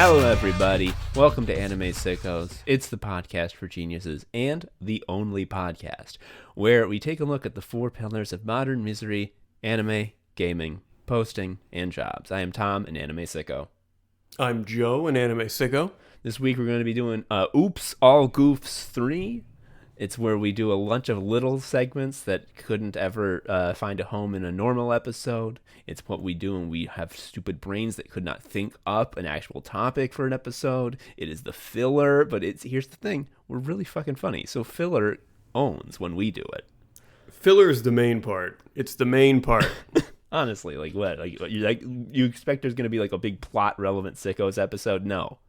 Hello, everybody. Welcome to Anime Sickos. It's the podcast for geniuses and the only podcast where we take a look at the four pillars of modern misery: anime, gaming, posting, and jobs. I am Tom, an anime sicko. I'm Joe, an anime sicko. This week we're going to be doing Oops, All Goofs 3. It's where we do a bunch of little segments that couldn't ever find a home in a normal episode. It's what we do when we have stupid brains that could not think up an actual topic for an episode. It is the filler, but here's the thing. We're really fucking funny. So filler owns when we do it. Filler is the main part. It's the main part. Honestly, like what? You expect there's going to be like a big plot relevant Sickos episode? No.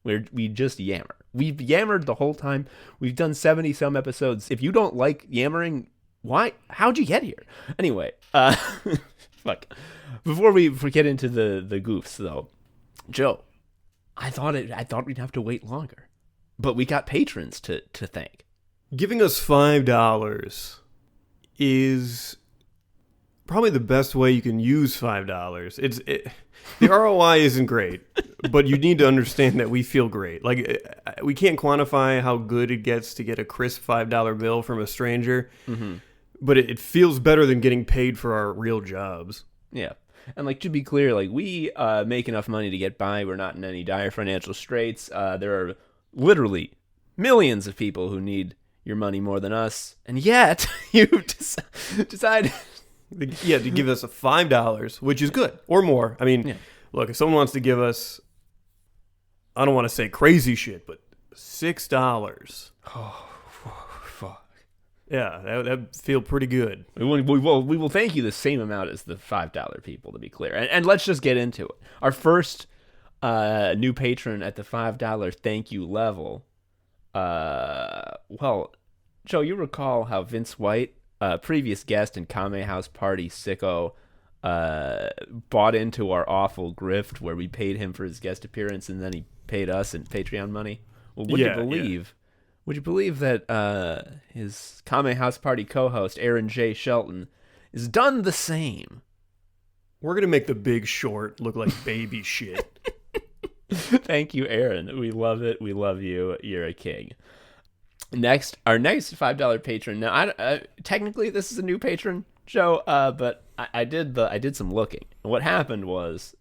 We just yammer. We've yammered the whole time. We've done 70 some episodes. If you don't like yammering, why? How'd you get here? Anyway, fuck. Before we get into the goofs though, Joe, I thought we'd have to wait longer, but we got patrons to thank. Giving us $5 is probably the best way you can use $5. The ROI isn't great, but you need to understand that we feel great. Like, we can't quantify how good it gets to get a crisp $5 bill from a stranger, but it feels better than getting paid for our real jobs. Yeah. And, like, to be clear, like, we make enough money to get by. We're not in any dire financial straits. There are literally millions of people who need your money more than us, and yet you've decided... Yeah, to give us a $5, which is good, or more. I mean, Look, if someone wants to give us, I don't want to say crazy shit, but $6. Oh, fuck. Yeah, that'd feel pretty good. We will thank you the same amount as the $5 people, to be clear. And let's just get into it. Our first new patron at the $5 thank you level. Well, Joe, you recall how Vince White, previous guest and Kame House Party Sicko, bought into our awful grift where we paid him for his guest appearance and then he paid us in Patreon money. Well, would you believe that his Kame House Party co-host Aaron J. Shelton is done the same? We're gonna make The Big Short look like baby shit. Thank you, Aaron. We love it. We love you. You're a king. Our next $5 patron. Now, technically this is a new patron, Joe, but I did some looking. And what happened was,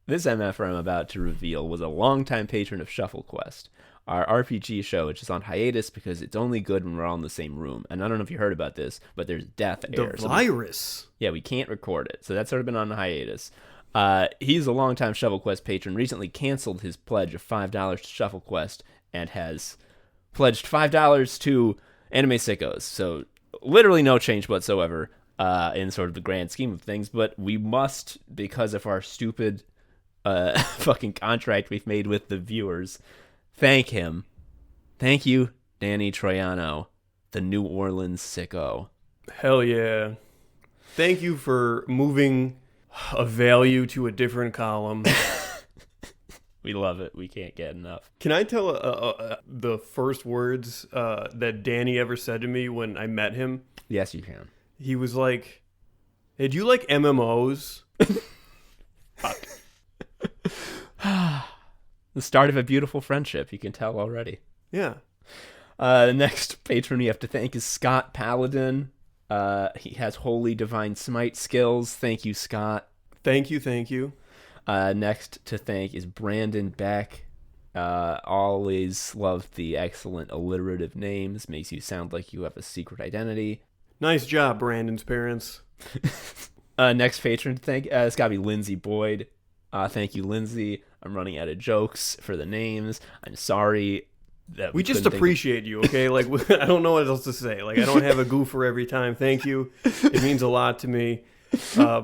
this MFR I'm about to reveal was a longtime patron of Shuffle Quest, our RPG show, which is on hiatus because it's only good when we're all in the same room. And I don't know if you heard about this, but there's death air. The virus. We can't record it, so that's sort of been on hiatus. He's a longtime Shuffle Quest patron. Recently canceled his pledge of $5 to Shuffle Quest and has pledged $5 to Anime Sickos. So literally no change whatsoever in sort of the grand scheme of things. But we must, because of our stupid fucking contract we've made with the viewers, thank him. Thank you, Danny Troiano, the New Orleans Sicko. Hell yeah. Thank you for moving a value to a different column. We love it. We can't get enough. Can I tell the first words that Danny ever said to me when I met him? Yes, you can. He was like, "Hey, do you like MMOs?" Fuck. The start of a beautiful friendship. You can tell already. Yeah. The next patron we have to thank is Scott Paladin. He has Holy Divine Smite skills. Thank you, Scott. Thank you. Next to thank is Brandon Beck. Always loved the excellent alliterative names. Makes you sound like you have a secret identity. Nice job, Brandon's parents. Next patron to thank it's got to be Lindsay Boyd. Thank you, Lindsay. I'm running out of jokes for the names. I'm sorry. That we just appreciate you, okay? Like, I don't know what else to say. Like, I don't have a goof for every time. Thank you. It means a lot to me.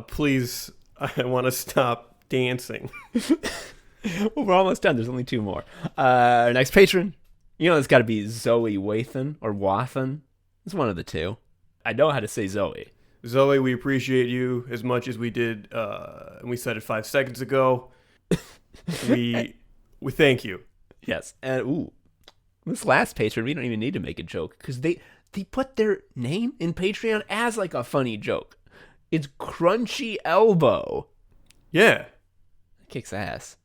Please, I want to stop dancing. Well, we're almost done. There's only two more. Our next patron, it's got to be Zoe Wathan or Wathan. It's one of the two. I know how to say Zoe. Zoe, we appreciate you as much as we did. And we said it 5 seconds ago. We thank you. Yes, and this last patron, we don't even need to make a joke because they put their name in Patreon as like a funny joke. It's Crunchy Elbow. Yeah. Kicks ass.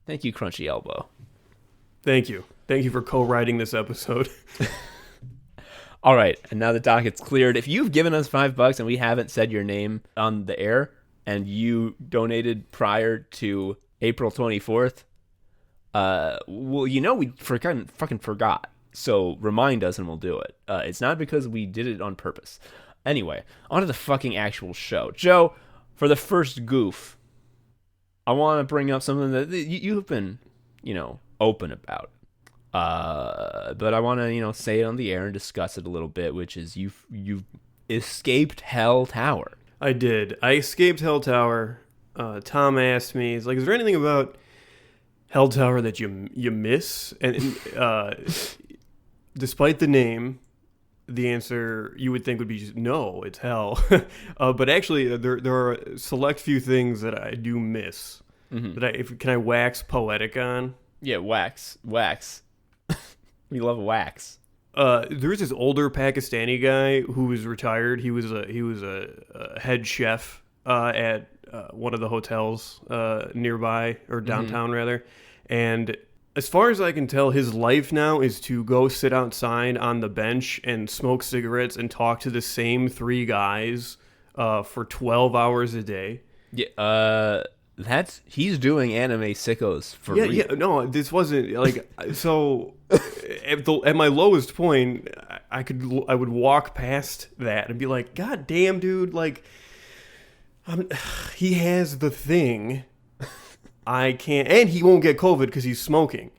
Thank you, Crunchy Elbow. Thank you. Thank you for co-writing this episode. All right, and now the docket's cleared. If you've given us $5 and we haven't said your name on the air, and you donated prior to April 24th, well, we fucking forgot. So remind us and we'll do it. It's not because we did it on purpose. Anyway, on to the fucking actual show. Joe, for the first goof, I want to bring up something that you've been, open about. But I want to, say it on the air and discuss it a little bit, which is you've escaped Hell Tower. I did. I escaped Hell Tower. Tom asked me, he's like, is there anything about Hell Tower that you miss? And despite the name, the answer you would think would be just, no, it's hell. But actually, there are a select few things that I do miss. Mm-hmm. Can I wax poetic on? Yeah, wax. We love wax. There was this older Pakistani guy who was retired. He was a head chef at one of the hotels nearby, or downtown rather. And as far as I can tell, his life now is to go sit outside on the bench and smoke cigarettes and talk to the same three guys for 12 hours a day. Yeah, he's doing anime sickos for real. Yeah, no, this wasn't like so. At my lowest point, I would walk past that and be like, God damn, dude, like, he has the thing. I can't, and he won't get COVID because he's smoking.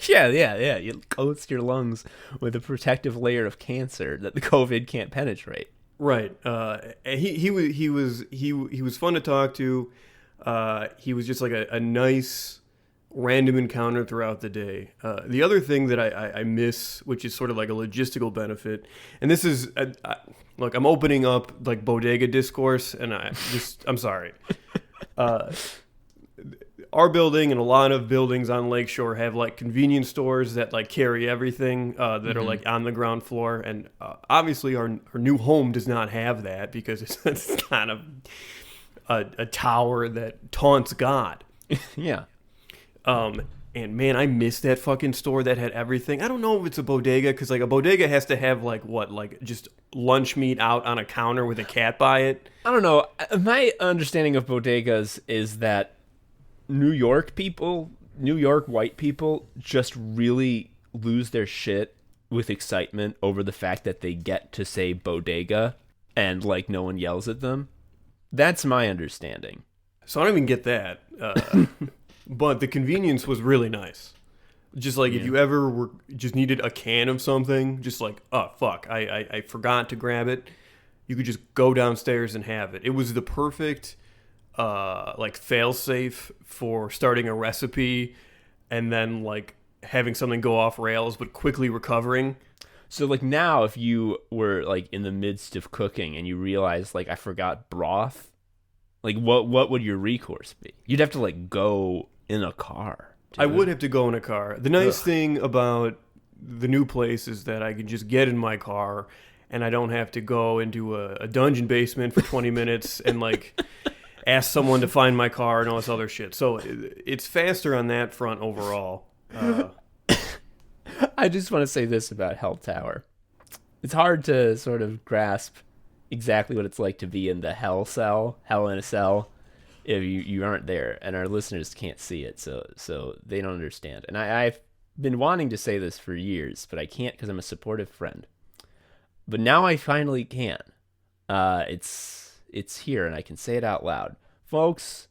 Yeah. You coat your lungs with a protective layer of cancer that the COVID can't penetrate. Right. He was fun to talk to. He was just like a nice random encounter throughout the day. The other thing that I miss, which is sort of like a logistical benefit, and this is, look, I'm opening up like bodega discourse, and I'm sorry. Our building and a lot of buildings on Lakeshore have like convenience stores that like carry everything that are like on the ground floor, and obviously our new home does not have that because it's kind of a tower that taunts God. Yeah. And man, I miss that fucking store that had everything. I don't know if it's a bodega, because like a bodega has to have like just lunch meat out on a counter with a cat by it. I don't know. My understanding of bodegas is that New York white people just really lose their shit with excitement over the fact that they get to say bodega and like no one yells at them. That's my understanding. So I don't even get that. But the convenience was really nice. Just like if you ever just needed a can of something, just like, oh, fuck, I forgot to grab it. You could just go downstairs and have it. It was the perfect like fail-safe for starting a recipe and then like having something go off rails but quickly recovering. So like now if you were like in the midst of cooking and you realize like I forgot broth, like what would your recourse be? You'd have to like go in a car. I would have to go in a car. The nice thing about the new place is that I can just get in my car and I don't have to go into a dungeon basement for 20 minutes and like ask someone to find my car and all this other shit. So it's faster on that front overall. I just want to say this about Hell Tower. It's hard to sort of grasp exactly what it's like to be in the hell in a cell, if you aren't there, and our listeners can't see it, so they don't understand. And I've been wanting to say this for years, but I can't because I'm a supportive friend. But now I finally can. It's here, and I can say it out loud. Folks,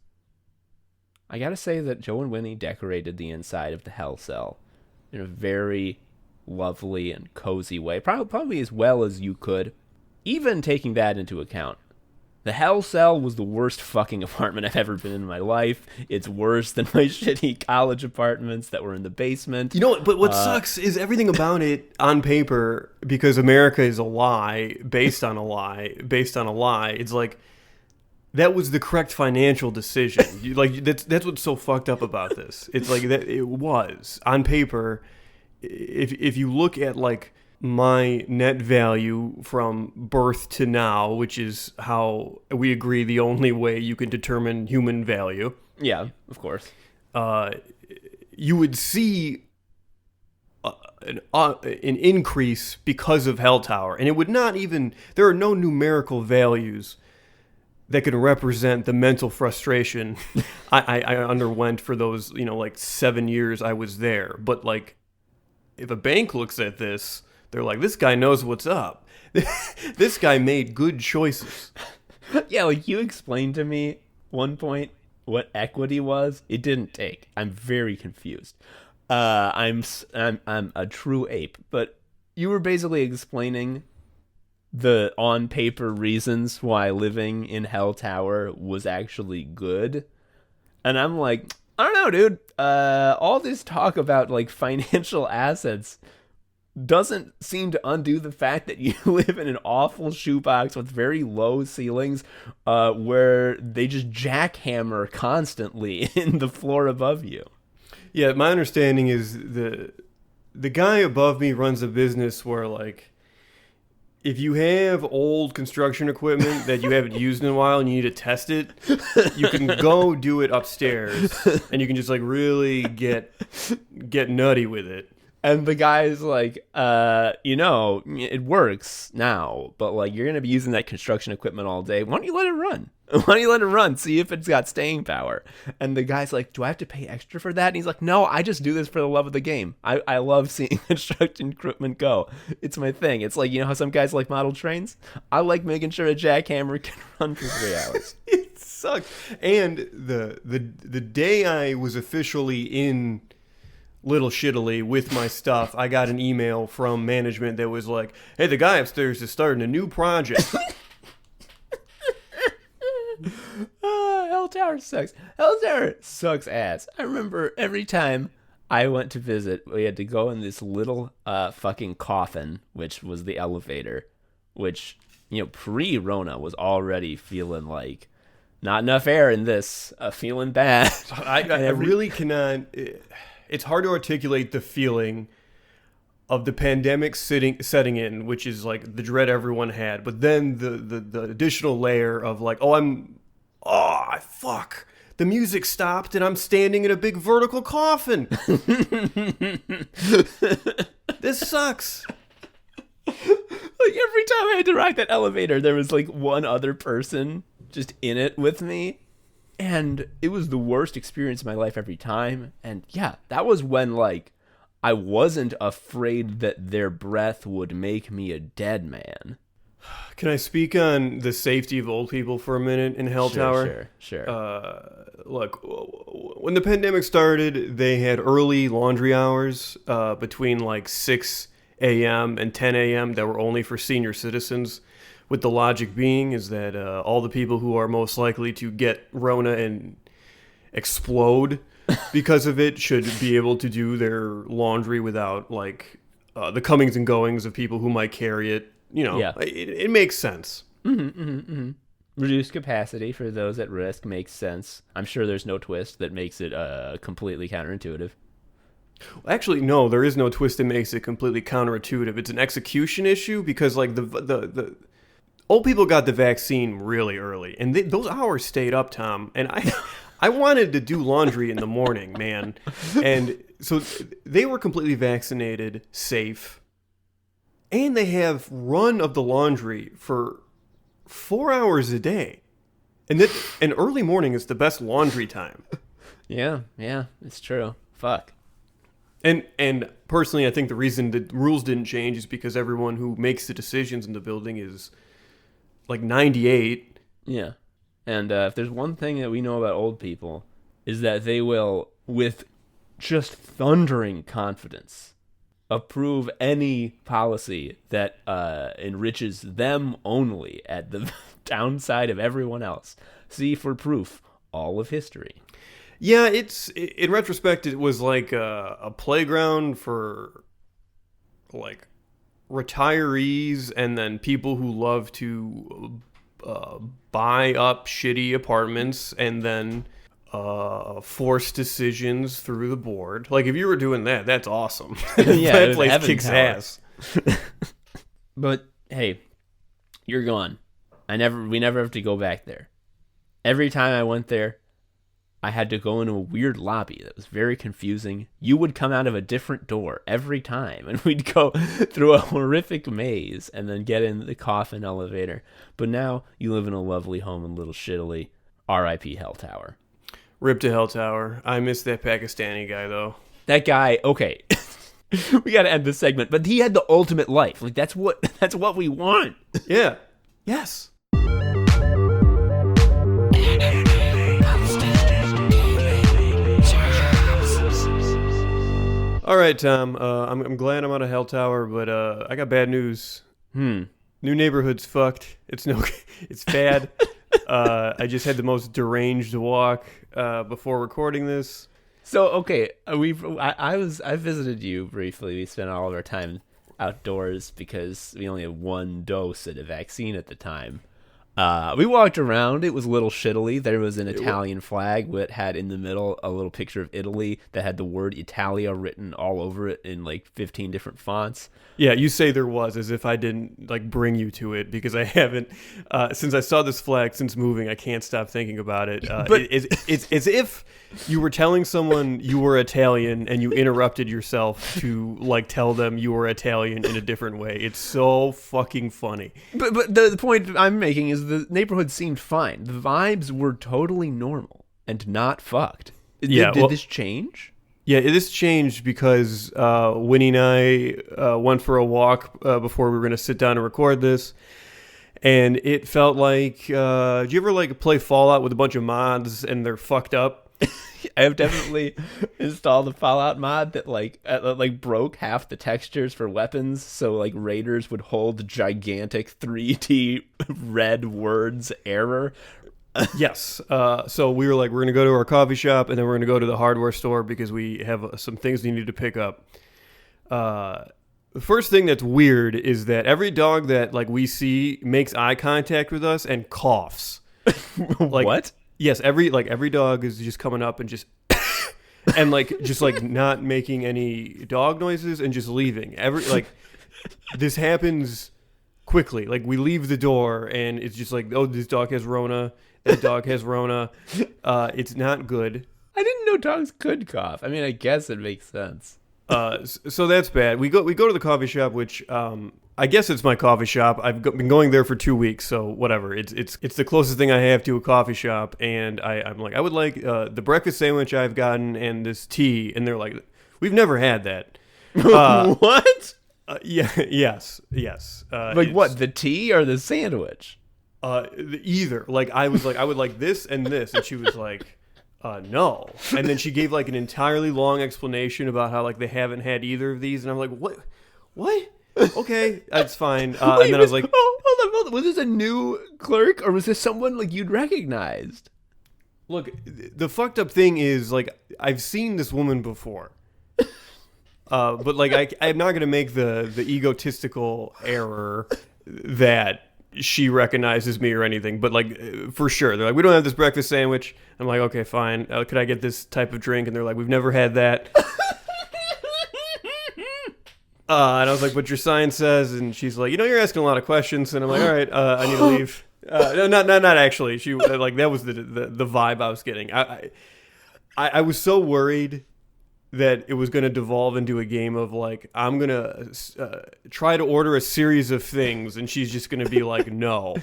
I gotta say that Joe and Winnie decorated the inside of the Hell Cell in a very lovely and cozy way, probably as well as you could. Even taking that into account, the Hell Cell was the worst fucking apartment I've ever been in my life. It's worse than my shitty college apartments that were in the basement. You know, but what sucks is everything about it on paper, because America is a lie, based on a lie. It's like, that was the correct financial decision. That's what's so fucked up about this. It's like that it was on paper. If you look at like my net value from birth to now, which is how we agree the only way you can determine human value. Yeah, of course. you would see an increase because of Hell Tower, and it would not even. There are no numerical values that can represent the mental frustration I underwent for those, like 7 years I was there. But like, if a bank looks at this, they're like, this guy knows what's up. This guy made good choices. Yeah, like you explained to me one point what equity was. It didn't take. I'm very confused. I'm a true ape, but you were basically explaining the on paper reasons why living in Hell Tower was actually good. And I'm like, I don't know, dude. All this talk about like financial assets doesn't seem to undo the fact that you live in an awful shoebox with very low ceilings, where they just jackhammer constantly in the floor above you. Yeah, my understanding is the guy above me runs a business where, like, if you have old construction equipment that you haven't used in a while and you need to test it, you can go do it upstairs, and you can just like really get nutty with it. And the guy's like, it works now, but like you're gonna be using that construction equipment all day. Why don't you let it run? Why don't you let it run? See if it's got staying power. And the guy's like, do I have to pay extra for that? And he's like, no, I just do this for the love of the game. I love seeing construction equipment go. It's my thing. It's like, how some guys like model trains? I like making sure a jackhammer can run for 3 hours. It sucks. And the day I was officially in Little Shitaly with my stuff, I got an email from management that was like, hey, the guy upstairs is starting a new project. Hell Tower sucks. Hell Tower sucks ass. I remember every time I went to visit, we had to go in this little fucking coffin, which was the elevator, which, pre-Rona was already feeling like not enough air in this, feeling bad. I really cannot. It's hard to articulate the feeling of the pandemic setting in, which is like the dread everyone had, but then the additional layer of like, fuck, the music stopped and I'm standing in a big vertical coffin. This sucks. Like every time I had to ride that elevator, there was like one other person just in it with me. And it was the worst experience of my life every time. And yeah, that was when like I wasn't afraid that their breath would make me a dead man. Can I speak on the safety of old people for a minute in Hell Tower? Sure. Look, when the pandemic started, they had early laundry hours between like 6 a.m. and 10 a.m. that were only for senior citizens. With the logic being is that all the people who are most likely to get Rona and explode because of it should be able to do their laundry without like the comings and goings of people who might carry it. It makes sense. Reduced capacity for those at risk makes sense. I'm sure there's no twist that makes it completely counterintuitive. Actually, no, there is no twist that makes it completely counterintuitive. It's an execution issue because like the old people got the vaccine really early, and those hours stayed up, Tom. And I wanted to do laundry in the morning, man. And so they were completely vaccinated, safe, and they have run of the laundry for 4 hours a day. And early morning is the best laundry time. Yeah, it's true. Fuck. And personally, I think the reason the rules didn't change is because everyone who makes the decisions in the building is like 98. Yeah. And if there's one thing that we know about old people is that they will, with just thundering confidence, approve any policy that enriches them only at the downside of everyone else. See for proof all of history. Yeah, in retrospect, it was like a playground for like retirees and then people who love to buy up shitty apartments and then force decisions through the board. Like if you were doing that, that's awesome. Yeah, that place kicks ass. But hey, you're gone. We never have to go back there. Every time I went there, I had to go into a weird lobby that was very confusing. You would come out of a different door every time, and we'd go through a horrific maze and then get in the coffin elevator. But now you live in a lovely home in Little Shitaly. R.I.P. Hell Tower. Rip to Hell Tower. I miss that Pakistani guy, though. That guy, okay. We got to end this segment, but he had the ultimate life. Like, that's what we want. Yeah. Yes. All right, Tom. I'm glad I'm out of Hell Tower, but I got bad news. New neighborhood's fucked. It's bad. I just had the most deranged walk before recording this. So okay, I visited you briefly. We spent all of our time outdoors because we only had one dose of the vaccine at the time. We walked around. It was Little Shitaly. There was an Italian flag that had in the middle a little picture of Italy that had the word Italia written all over it in like 15 different fonts. Yeah, you say there was, as if I didn't like bring you to it, because I haven't. Since I saw this flag since moving, I can't stop thinking about it. But it's as if you were telling someone you were Italian and you interrupted yourself to like tell them you were Italian in a different way. It's so fucking funny. But the point I'm making is the neighborhood seemed fine. The vibes were totally normal and not fucked. Did this change? Yeah, this changed because Winnie and I went for a walk before we were going to sit down and record this. And it felt like, do you ever like play Fallout with a bunch of mods and they're fucked up? I have definitely installed a Fallout mod that like broke half the textures for weapons, so like raiders would hold gigantic 3D red words error. Yes. So we were like, we're going to go to our coffee shop and then we're going to go to the hardware store because we have some things we need to pick up. The first thing that's weird is that every dog that like we see makes eye contact with us and coughs. Like, what? Yes, every dog is just coming up and just and like just like not making any dog noises and just leaving. This happens quickly. Like we leave the door and it's just like, oh, this dog has Rona. That dog has Rona. It's not good. I didn't know dogs could cough. I mean, I guess it makes sense. So that's bad. We go to the coffee shop, which I guess it's my coffee shop. I've been going there for 2 weeks, so whatever. It's the closest thing I have to a coffee shop, and I'm like, I would like the breakfast sandwich I've gotten and this tea, and they're like, we've never had that. What? Yes. Like what? The tea or the sandwich? Either. Like I was like, I would like this and this, and she was like, no. And then she gave like an entirely long explanation about how like they haven't had either of these, and I'm like, what? Okay, that's fine. Wait, and then I was like, hold on. Was this a new clerk or was this someone like you'd recognized? Look, the fucked up thing is like I've seen this woman before. But like I'm not gonna make the egotistical error that she recognizes me or anything, but like for sure they're like, we don't have this breakfast sandwich. I'm like, okay, fine. Could I get this type of drink? And they're like, we've never had that. And I was like, but your sign says, and she's like, you're asking a lot of questions, and I'm like, all right, I need to leave. No, not actually. She like that was the vibe I was getting. I was so worried that it was going to devolve into a game of like, I'm going to try to order a series of things, and she's just going to be like, no.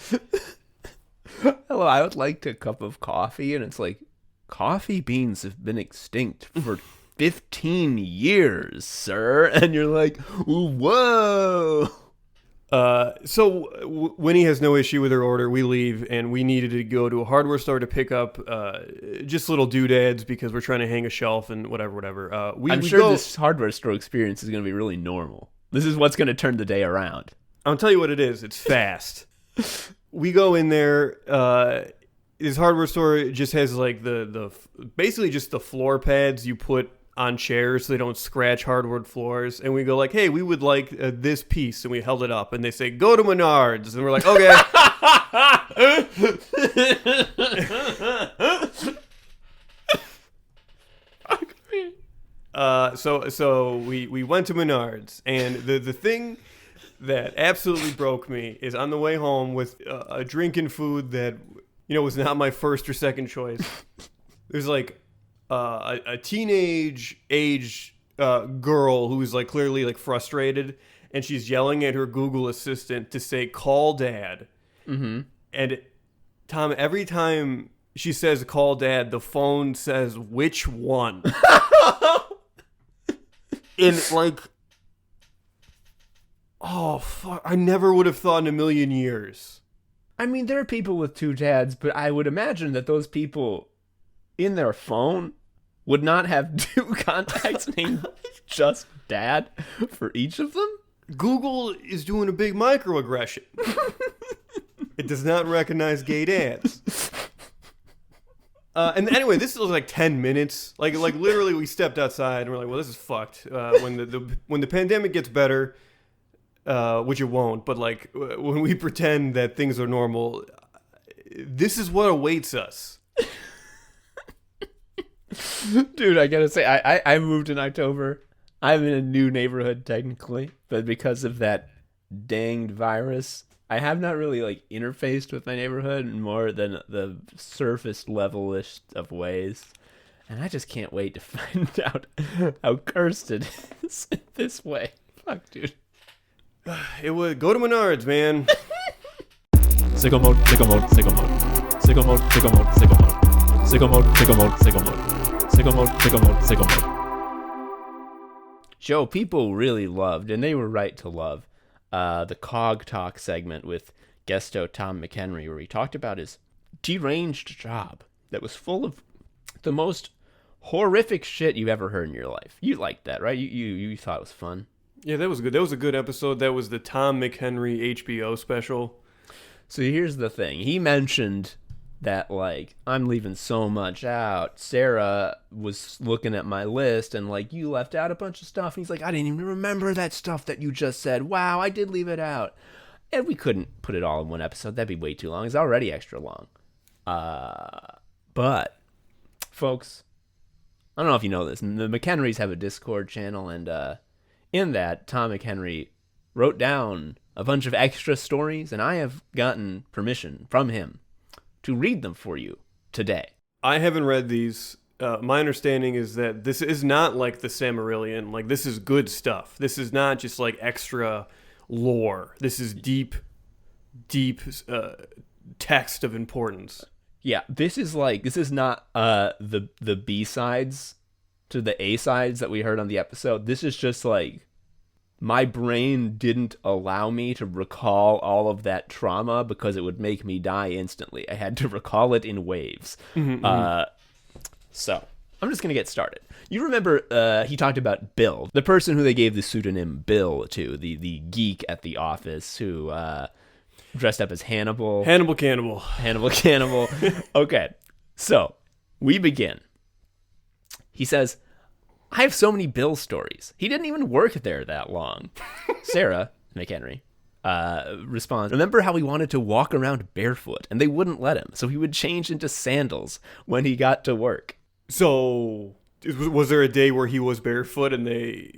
Hello, I would like a cup of coffee, and it's like, coffee beans have been extinct for 15 years, sir. And you're like, whoa. So Winnie has no issue with her order. We leave, and we needed to go to a hardware store to pick up just little doodads because we're trying to hang a shelf and whatever. I'm sure this hardware store experience is going to be really normal. This is what's going to turn the day around. I'll tell you what it is. It's fast. We go in there. This hardware store just has like the basically just the floor pads you put on chairs so they don't scratch hardwood floors, and we go like, hey, we would like this piece, and we held it up, and they say, go to Menards, and we're like, okay. So we went to Menards, and the thing that absolutely broke me is on the way home with a drink and food that was not my first or second choice. there's like a teenage age girl who's like clearly like frustrated, and she's yelling at her Google Assistant to say "call dad." Mm-hmm. And Tom, every time she says "call dad," the phone says "which one?" And like, oh fuck! I never would have thought in a million years. I mean, there are people with two dads, but I would imagine that those people in their phone would not have two contacts named just dad for each of them. Google is doing a big microaggression. It does not recognize gay dads. And anyway, this was like 10 minutes. Like literally, we stepped outside and we're like, "Well, this is fucked." When the pandemic gets better, which it won't, but like when we pretend that things are normal, this is what awaits us. Dude, I gotta say, I moved in October. I'm in a new neighborhood technically, but because of that danged virus, I have not really like interfaced with my neighborhood in more than the surface levelist of ways. And I just can't wait to find out how cursed it is this way. Fuck, dude. It would go to Menards, man. Sicko mode, sicko mode, sicko mode. Sicko mode, sicko mode, sicko mode. Sicko mode, sicko mode, sicko mode. Sicko mode, sicko mode, sicko mode. Show people really loved, and they were right to love, the Cog Talk segment with guesto Tom McHenry, where he talked about his deranged job that was full of the most horrific shit you've ever heard in your life. You liked that, right? You thought it was fun. Yeah, that was good. That was a good episode. That was the Tom McHenry HBO special. So here's the thing. He mentioned that, like, I'm leaving so much out. Sarah was looking at my list and, like, you left out a bunch of stuff. And he's like, I didn't even remember that stuff that you just said. Wow, I did leave it out. And we couldn't put it all in one episode. That'd be way too long. It's already extra long. But, folks, I don't know if you know this. The McHenrys have a Discord channel, and in that, Tom McHenry wrote down a bunch of extra stories, and I have gotten permission from him to read them for you today. I haven't read these. My understanding is that this is not like the Silmarillion. Like, this is good stuff. This is not just like extra lore. This is deep text of importance. Yeah, this is not the B-sides to the A-sides that we heard on the episode. This is just like, my brain didn't allow me to recall all of that trauma because it would make me die instantly. I had to recall it in waves. So, I'm just going to get started. You remember he talked about Bill, the person who they gave the pseudonym Bill to, the geek at the office who dressed up as Hannibal. Hannibal Cannibal. Okay, so we begin. He says, I have so many Bill stories. He didn't even work there that long. Sarah McHenry responds, remember how he wanted to walk around barefoot and they wouldn't let him, so he would change into sandals when he got to work. So, was there a day where he was barefoot and they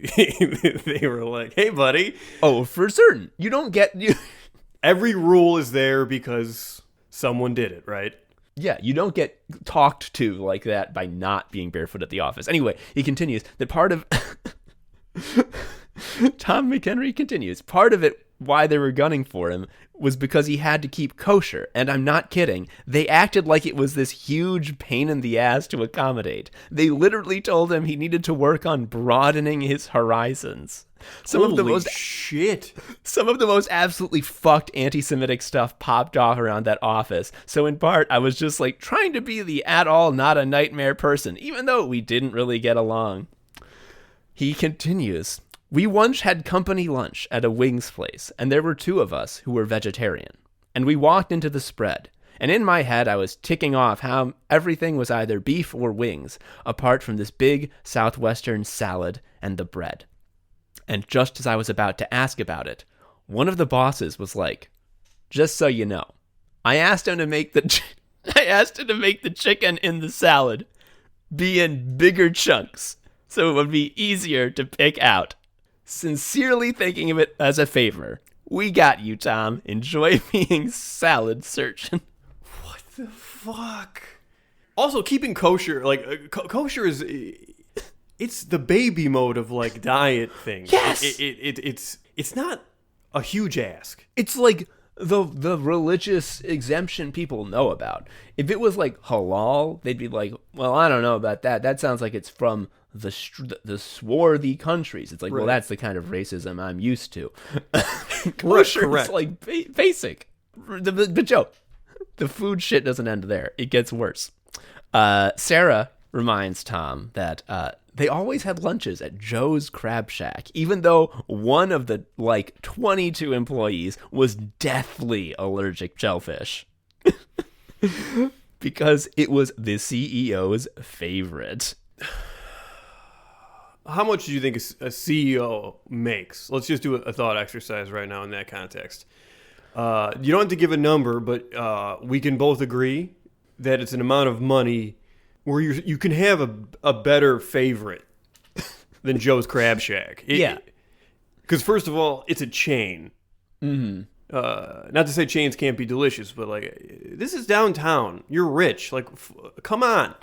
they were like, hey, buddy? Oh, for certain. You don't get... Every rule is there because someone did it, right? Yeah, you don't get talked to like that by not being barefoot at the office. Anyway, he continues that part of... Tom McHenry continues, part of it why they were gunning for him was because he had to keep kosher, and I'm not kidding. They acted like it was this huge pain in the ass to accommodate. They literally told him he needed to work on broadening his horizons. Some of the most absolutely fucked anti-Semitic stuff popped off around that office. So in part, I was just like trying to be the at all not a nightmare person, even though we didn't really get along. He continues, we once had company lunch at a wings place, and there were two of us who were vegetarian. And we walked into the spread. And in my head, I was ticking off how everything was either beef or wings, apart from this big southwestern salad and the bread. And just as I was about to ask about it, one of the bosses was like, just so you know, I asked him to make the chicken in the salad be in bigger chunks so it would be easier to pick out. Sincerely thinking of it as a favor. We got you, Tom. Enjoy being salad surgeon. What the fuck? Also, keeping kosher, like, kosher is... It's the baby mode of, like, diet things. Yes! It's not a huge ask. It's like the religious exemption people know about. If it was like halal, they'd be like, well, I don't know about that. That sounds like it's from the swarthy countries. It's like, well, that's the kind of racism I'm used to. Kosher correct. is like basic. But Joe, the food shit doesn't end there. It gets worse. Sarah reminds Tom that they always had lunches at Joe's Crab Shack, even though one of the, 22 employees was deathly allergic to shellfish. Because it was the CEO's favorite. How much do you think a CEO makes? Let's just do a thought exercise right now in that context. You don't have to give a number, but we can both agree that it's an amount of money where you can have a better favorite than Joe's Crab Shack. Because first of all, it's a chain. Mm-hmm. Not to say chains can't be delicious, but this is downtown. You're rich. Come on.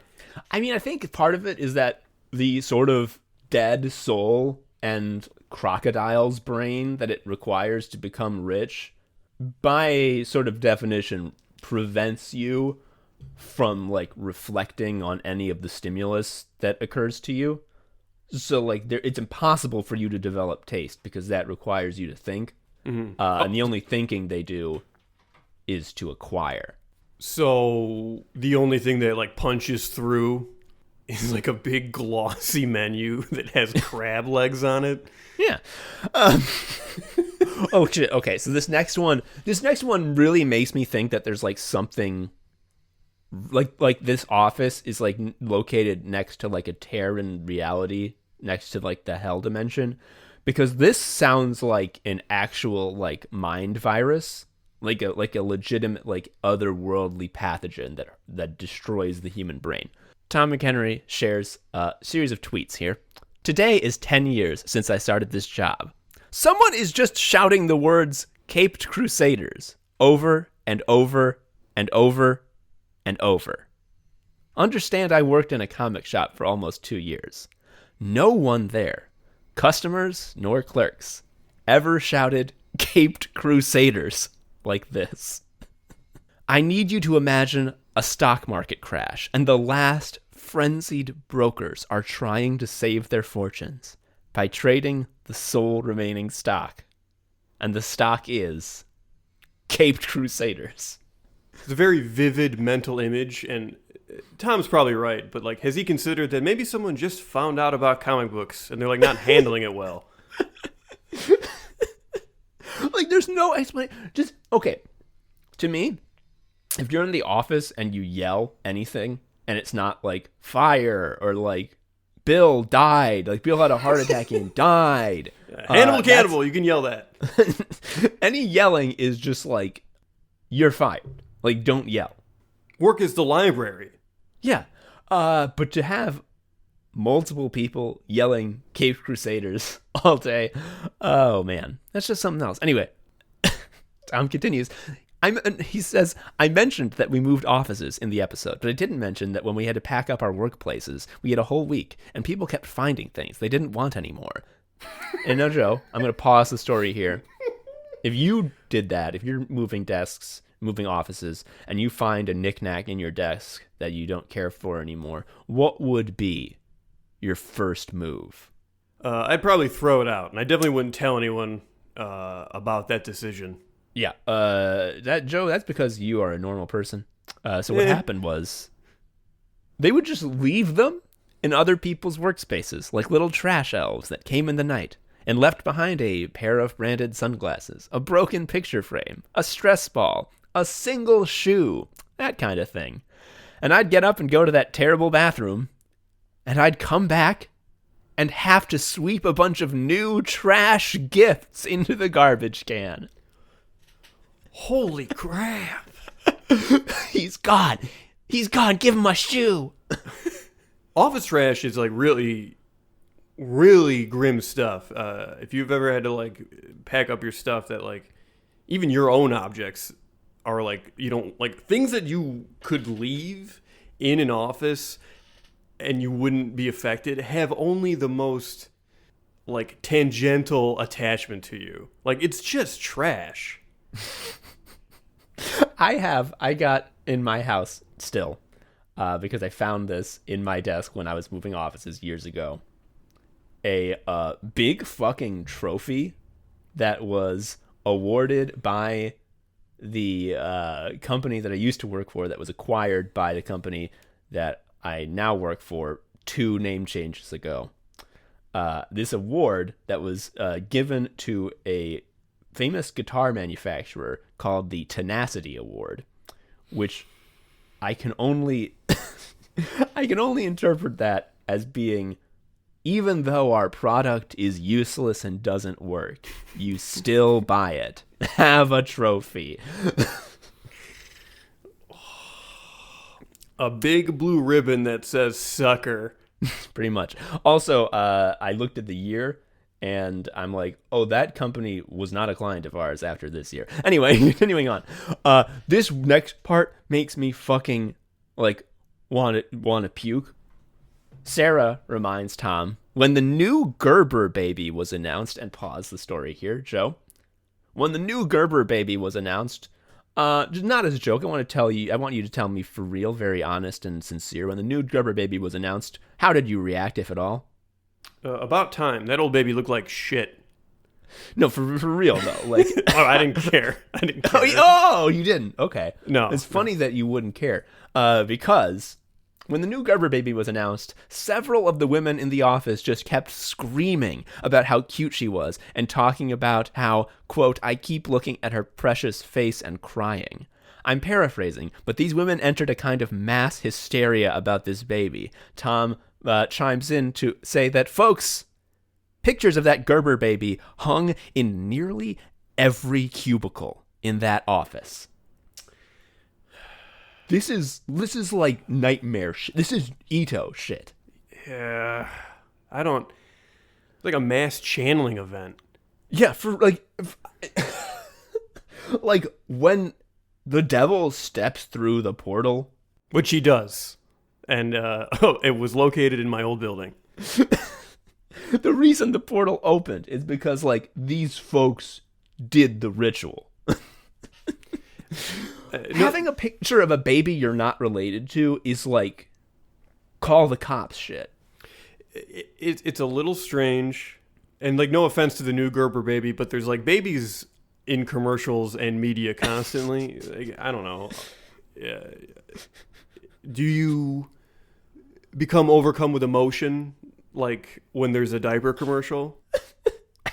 I mean, I think part of it is that the sort of dead soul and crocodile's brain that it requires to become rich, by sort of definition, prevents you from reflecting on any of the stimulus that occurs to you. So it's impossible for you to develop taste because that requires you to think. Mm-hmm. And the only thinking they do is to acquire. So the only thing that punches through is a big glossy menu that has crab legs on it. Yeah. Oh shit. Okay. So this next one really makes me think that there's something like this office is located next to a tear in reality next to the hell dimension, because this sounds like an actual mind virus, like a legitimate otherworldly pathogen that destroys the human brain. Tom McHenry shares a series of tweets here. Today is 10 years since I started this job. Someone is just shouting the words Caped Crusaders over and over and over and over. Understand I worked in a comic shop for almost 2 years. No one there, customers nor clerks, ever shouted Caped Crusaders like this. I need you to imagine a stock market crash, and the last frenzied brokers are trying to save their fortunes by trading the sole remaining stock. And the stock is Caped Crusaders. It's a very vivid mental image, and Tom's probably right, but has he considered that maybe someone just found out about comic books and they're not handling it well? There's no explanation. Just, okay, to me, if you're in the office and you yell anything and it's not fire or Bill died, Bill had a heart attack and died. Hannibal Cannibal, you can yell that. Any yelling is just you're fired. Don't yell. Work is the library. Yeah. But to have multiple people yelling Caped Crusaders all day, oh man, that's just something else. Anyway, Tom continues. He says, I mentioned that we moved offices in the episode, but I didn't mention that when we had to pack up our workplaces, we had a whole week, and people kept finding things they didn't want anymore. And now, Joe, I'm going to pause the story here. If you did that, if you're moving desks, moving offices, and you find a knickknack in your desk that you don't care for anymore, what would be your first move? I'd probably throw it out, and I definitely wouldn't tell anyone about that decision. Yeah, Joe, that's because you are a normal person. So what happened was they would just leave them in other people's workspaces, like little trash elves that came in the night and left behind a pair of branded sunglasses, a broken picture frame, a stress ball, a single shoe, that kind of thing. And I'd get up and go to that terrible bathroom, and I'd come back and have to sweep a bunch of new trash gifts into the garbage can. Holy crap. He's gone. He's gone. Give him my shoe. Office trash is really, really grim stuff. If you've ever had to pack up your stuff that even your own objects are you don't things that you could leave in an office and you wouldn't be affected have only the most like tangential attachment to you. Like it's just trash. I got in my house still, because I found this in my desk when I was moving offices years ago. A big fucking trophy that was awarded by the company that I used to work for, that was acquired by the company that I now work for 2 name changes ago. This award that was given to a famous guitar manufacturer called the Tenacity Award, which I can only interpret that as being, even though our product is useless and doesn't work, you still buy it. Have a trophy. A big blue ribbon that says sucker. Pretty much. Also, I looked at the year, and I'm like, oh, that company was not a client of ours after this year. Anyway, continuing on. This next part makes me fucking, like, want to puke. Sarah reminds Tom, when the new Gerber baby was announced, and pause the story here, Joe. When the new Gerber baby was announced, not as a joke, I want you to tell me for real, very honest and sincere. When the new Gerber baby was announced, how did you react, if at all? About time. That old baby looked like shit. No, for real though. Like, oh, I didn't care. Oh, you didn't. Okay. No. It's funny that you wouldn't care. Because when the new Gerber baby was announced, several of the women in the office just kept screaming about how cute she was and talking about how, quote, I keep looking at her precious face and crying. I'm paraphrasing, but these women entered a kind of mass hysteria about this baby. Tom chimes in to say that, folks, pictures of that Gerber baby hung in nearly every cubicle in that office. This is like nightmare shit. This is Ito shit. Yeah. It's like a mass channeling event. Yeah, for like when the devil steps through the portal. Which he does. And it was located in my old building. The reason the portal opened is because, like, these folks did the ritual. Having a picture of a baby you're not related to is like call the cops shit. It's a little strange, and like no offense to the new Gerber baby, but there's like babies in commercials and media constantly. Like, I don't know. Do you become overcome with emotion like when there's a diaper commercial?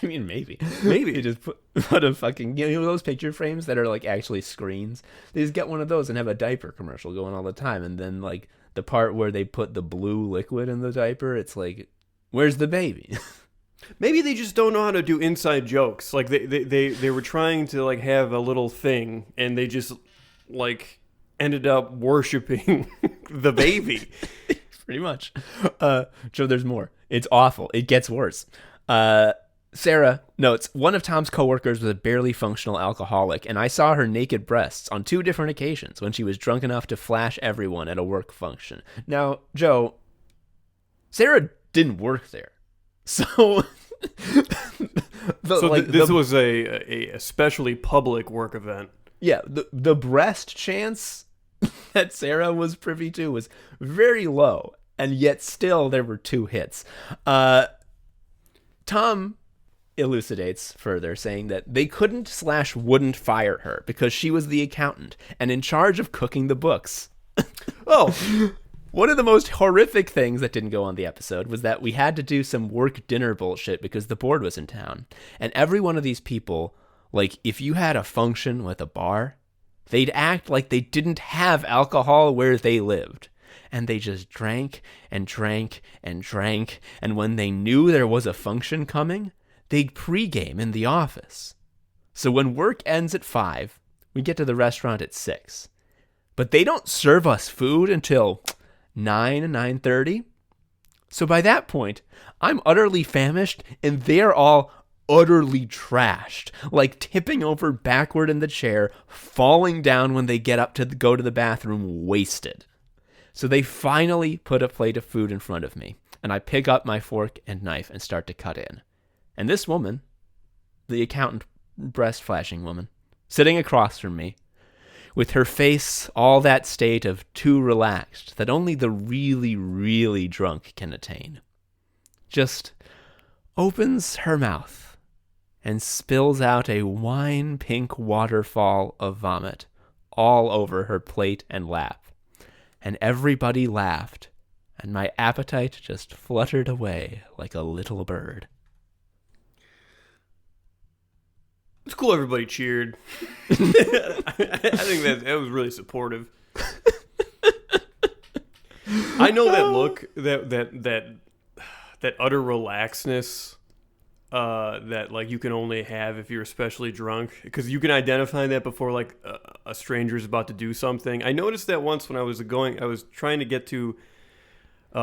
I mean, maybe you just put a fucking, you know, those picture frames that are like actually screens. They just get one of those and have a diaper commercial going all the time, and then like the part where they put the blue liquid in the diaper, it's like, where's the baby? Maybe they just don't know how to do inside jokes. Like they were trying to like have a little thing, and they just like ended up worshiping the baby. Pretty much. Joe, there's more. It's awful. It gets worse. Sarah notes, one of Tom's coworkers was a barely functional alcoholic, and I saw her naked breasts on 2 different occasions when she was drunk enough to flash everyone at a work function. Now, Joe, Sarah didn't work there. So this was a especially public work event. Yeah, the breast chance that Sarah was privy to was very low, and yet still there were 2 hits. Tom elucidates further, saying that they couldn't/wouldn't fire her because she was the accountant and in charge of cooking the books. Oh, one of the most horrific things that didn't go on the episode was that we had to do some work dinner bullshit because the board was in town. And every one of these people, like, if you had a function with a bar, they'd act like they didn't have alcohol where they lived. And they just drank and drank and drank. And when they knew there was a function coming, they'd pregame in the office. So when work ends at 5, we get to the restaurant at 6. But they don't serve us food until 9:30. So by that point, I'm utterly famished and they're all utterly trashed, like tipping over backward in the chair, falling down when they get up to go to the bathroom, wasted. So they finally put a plate of food in front of me, and I pick up my fork and knife and start to cut in. And this woman, the accountant breast flashing woman, sitting across from me, with her face all that state of too relaxed that only the really, really drunk can attain, just opens her mouth and spills out a wine-pink waterfall of vomit all over her plate and lap. And everybody laughed, and my appetite just fluttered away like a little bird. It's cool everybody cheered. I think that was really supportive. I know that look, that utter relaxedness that like you can only have if you're especially drunk, because you can identify that before like a stranger's about to do something. I noticed that once when I was trying to get to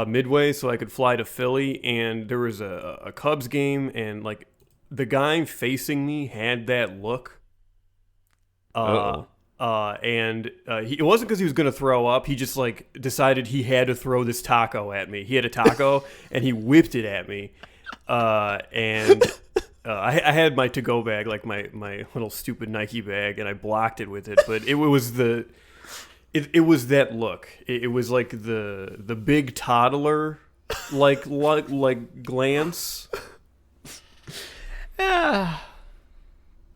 Midway so I could fly to Philly, and there was a Cubs game, and like the guy facing me had that look. It wasn't because he was going to throw up. He just like decided he had to throw this taco at me. He had a taco and he whipped it at me. I had my to-go bag, like my little stupid Nike bag, and I blocked it with it. But it was it was that look. It was like the big toddler like glance. I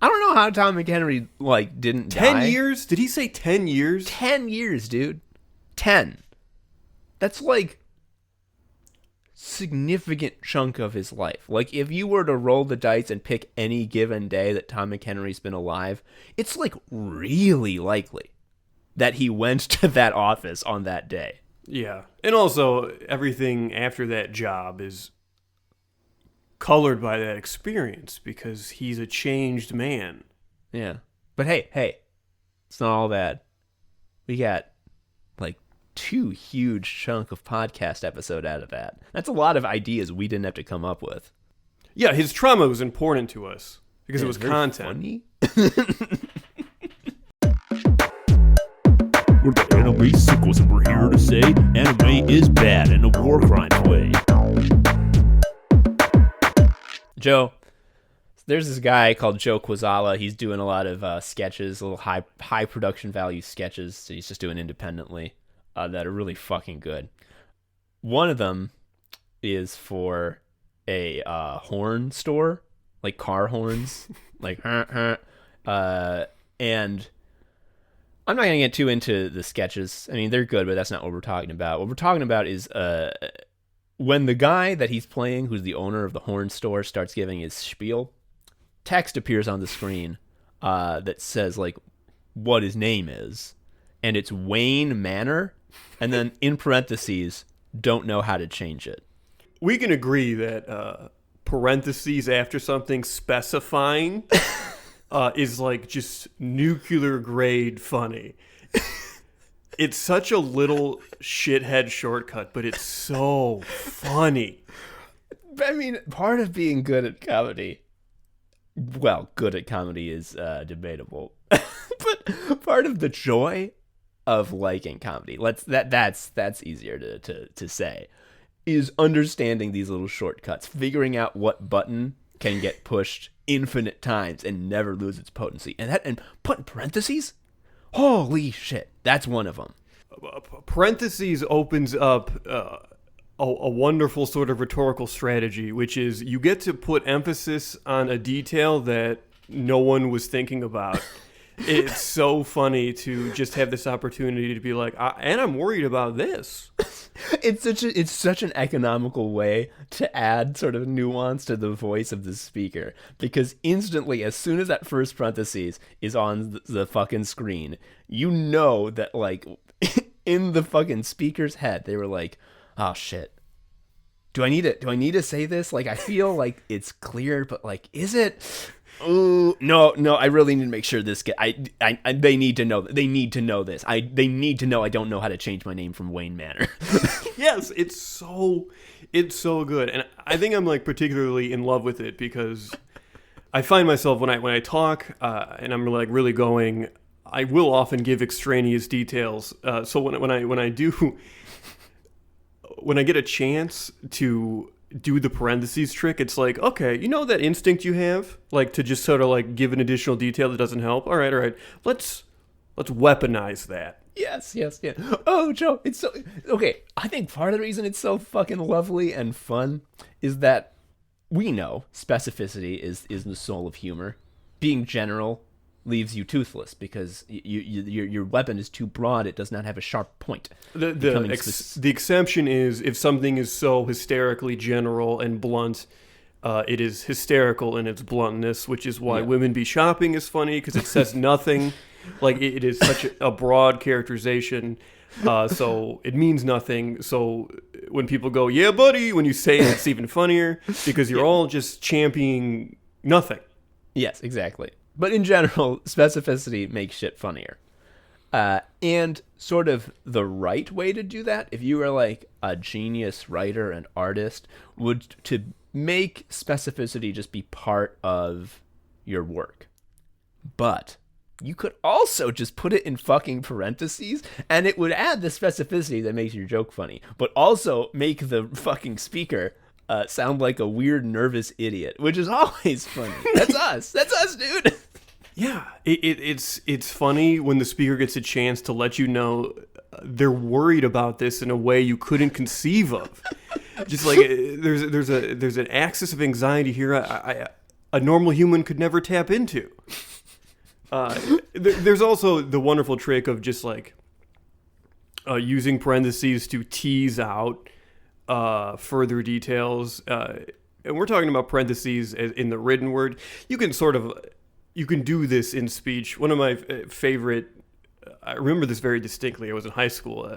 don't know how Tom McHenry like didn't 10 die. years? Did he say 10 years? 10 years, dude. 10. That's like significant chunk of his life. Like if you were to roll the dice and pick any given day that Tom McHenry's been alive, it's like really likely that he went to that office on that day. Yeah. And also everything after that job is colored by that experience because he's a changed man. Yeah. But hey, it's not all bad. We got like 2 huge chunk of podcast episode out of that. That's a lot of ideas we didn't have to come up with. Yeah, his trauma was important to us because it was content. Funny. We're the anime Sickos, and we're here to say anime is bad in a war crime way. Joe, there's this guy called Joe Quazala. He's doing a lot of sketches, little high production value sketches that he's just doing independently that are really fucking good. One of them is for a horn store, like car horns, like and I'm not gonna get too into the sketches. I mean, they're good, but that's not what we're talking about. What we're talking about is when the guy that he's playing, who's the owner of the horn store, starts giving his spiel, text appears on the screen that says like what his name is, and it's Wayne Manor, and then in parentheses, don't know how to change it. We can agree that parentheses after something specifying is like just nuclear grade funny. It's such a little shithead shortcut, but it's so funny. I mean, part of being good at comedy, well, good at comedy is debatable, but part of the joy of liking comedy, that's easier to say, is understanding these little shortcuts, figuring out what button can get pushed infinite times and never lose its potency, and put in parentheses. Holy shit, that's one of them. Parentheses opens up a wonderful sort of rhetorical strategy, which is you get to put emphasis on a detail that no one was thinking about. It's so funny to just have this opportunity to be like, and I'm worried about this. It's such an economical way to add sort of nuance to the voice of the speaker, because instantly, as soon as that first parentheses is on the fucking screen, you know that like in the fucking speaker's head, they were like, "Oh shit, do I need to say this? Like, I feel like it's clear, but like, is it?" Oh no! I really need to make sure this guy. They need to know. They need to know this. They need to know. I don't know how to change my name from Wayne Manor. Yes, it's so good, and I think I'm like particularly in love with it because I find myself when I talk and I'm like really going, I will often give extraneous details. So when I do when I get a chance to do the parentheses trick, it's like, okay, you know that instinct you have, like to just sort of like give an additional detail that doesn't help. All right, let's weaponize that. Yes. Oh, Joe, it's so okay. I think part of the reason it's so fucking lovely and fun is that we know specificity is the soul of humor. Being general leaves you toothless because your weapon is too broad. It does not have a sharp point. The exception is if something is so hysterically general and blunt, it is hysterical in its bluntness, which is why Women Be Shopping is funny, because it says nothing. Like, it is such a broad characterization, so it means nothing. So when people go, yeah, buddy, when you say it, it's even funnier, because you're all just championing nothing. Yes, exactly. But in general, specificity makes shit funnier. And sort of the right way to do that, if you were like a genius writer and artist, would to make specificity just be part of your work. But you could also just put it in fucking parentheses, and it would add the specificity that makes your joke funny, but also make the fucking speaker sound like a weird, nervous idiot, which is always funny. That's us. That's us, dude. Yeah, it's funny when the speaker gets a chance to let you know they're worried about this in a way you couldn't conceive of. Just like there's an axis of anxiety here a normal human could never tap into. There's also the wonderful trick of just like using parentheses to tease out further details. And we're talking about parentheses in the written word. You can do this in speech. One of my favorite, I remember this very distinctly. I was in high school.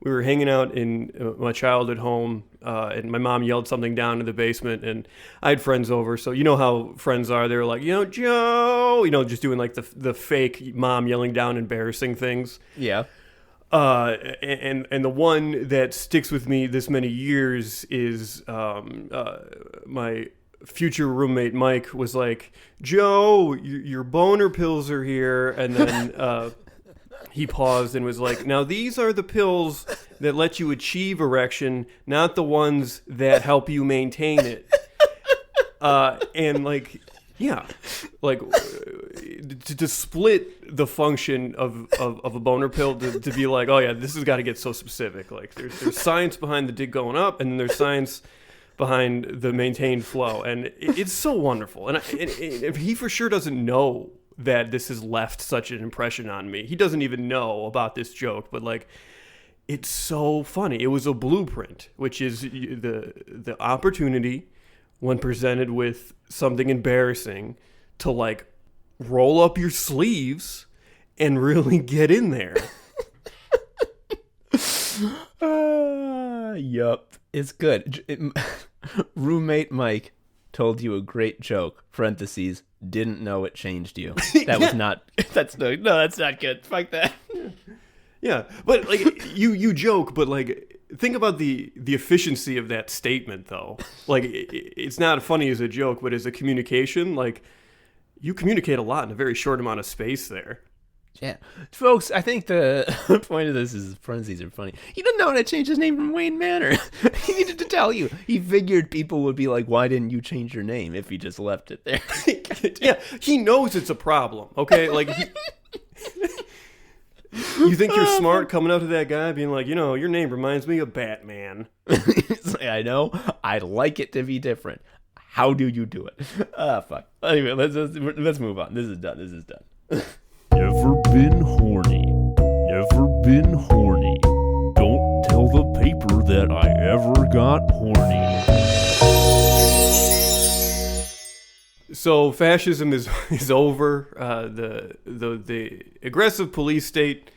We were hanging out in my childhood home, and my mom yelled something down in the basement, and I had friends over. So you know how friends are. They were like, Joe, just doing like the fake mom yelling down embarrassing things. Yeah. And the one that sticks with me this many years is my future roommate Mike was like, Joe, your boner pills are here, and then he paused and was like, now these are the pills that let you achieve erection, not the ones that help you maintain it. And like, yeah, like to split the function of a boner pill to be like, oh yeah, this has got to get so specific. Like there's science behind the dick going up, and then there's science behind the maintained flow, and it's so wonderful. And he for sure doesn't know that this has left such an impression on me. He doesn't even know about this joke, but like, it's so funny. It was a blueprint, which is the opportunity when presented with something embarrassing to like roll up your sleeves and really get in there. Yup. It's good. Roommate Mike told you a great joke, parentheses, didn't know it changed you. That was not, that's not good. Fuck that. Yeah, but like you joke, but like think about the efficiency of that statement though. Like it's not funny as a joke, but as a communication, like you communicate a lot in a very short amount of space there. Yeah. Folks, I think the point of this is parentheses are funny. He didn't know how to change his name from Wayne Manor. He needed to tell you. He figured people would be like, why didn't you change your name if he just left it there? Yeah, he knows it's a problem, okay? Like, you think you're smart coming up to that guy being like, your name reminds me of Batman. Like, I know. I'd like it to be different. How do you do it? Fuck. Anyway, let's move on. This is done. Never been horny. Never been horny. Don't tell the paper that I ever got horny. So fascism is over. The aggressive police state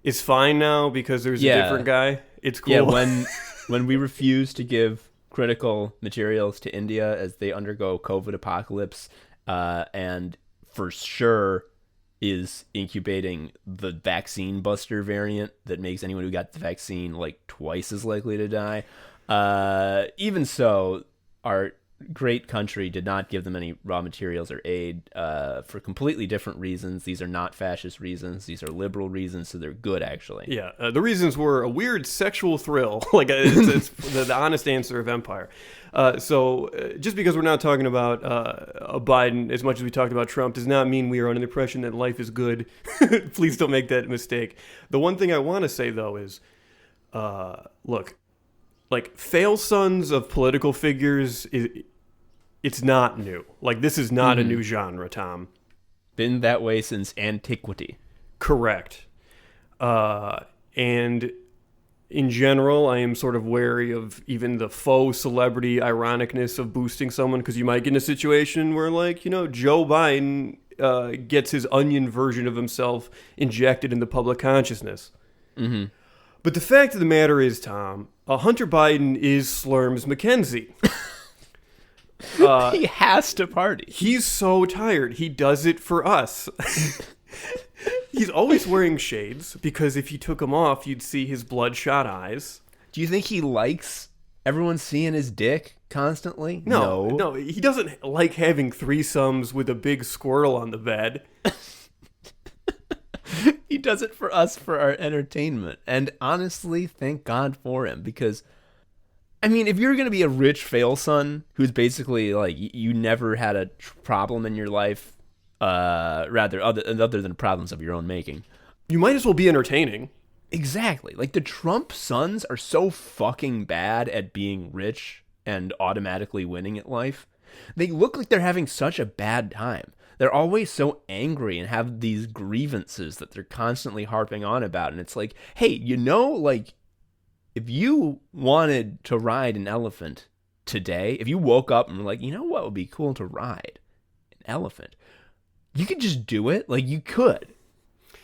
is fine now because there's a different guy. It's cool. Yeah, when we refuse to give critical materials to India as they undergo COVID apocalypse, and for sure is incubating the vaccine buster variant that makes anyone who got the vaccine like twice as likely to die. Even so, great country did not give them any raw materials or aid for completely different reasons. These are not fascist reasons. These are liberal reasons, so they're good, actually. Yeah, the reasons were a weird sexual thrill. Like, it's the honest answer of empire. So just because we're not talking about Biden as much as we talked about Trump does not mean we are under the impression that life is good. Please don't make that mistake. The one thing I want to say, though, is, look, like, fail sons of political figures, it's not new. Like, this is not a new genre, Tom. Been that way since antiquity. Correct. And in general, I am sort of wary of even the faux celebrity ironicness of boosting someone, because you might get in a situation where, like, Joe Biden gets his onion version of himself injected in the public consciousness. Mm-hmm. But the fact of the matter is, Tom, Hunter Biden is Slurms McKenzie. He has to party. He's so tired. He does it for us. He's always wearing shades, because if you took them off, you'd see his bloodshot eyes. Do you think he likes everyone seeing his dick constantly? No, he doesn't like having threesomes with a big squirrel on the bed. He does it for us, for our entertainment. And honestly, thank God for him, because, I mean, if you're going to be a rich fail son who's basically like, you never had a problem in your life, rather other than problems of your own making, you might as well be entertaining. Exactly. Like, the Trump sons are so fucking bad at being rich and automatically winning at life. They look like they're having such a bad time. They're always so angry and have these grievances that they're constantly harping on about. And it's like, hey, like, if you wanted to ride an elephant today, if you woke up and were like, what would be cool to ride? An elephant. You could just do it. Like, you could.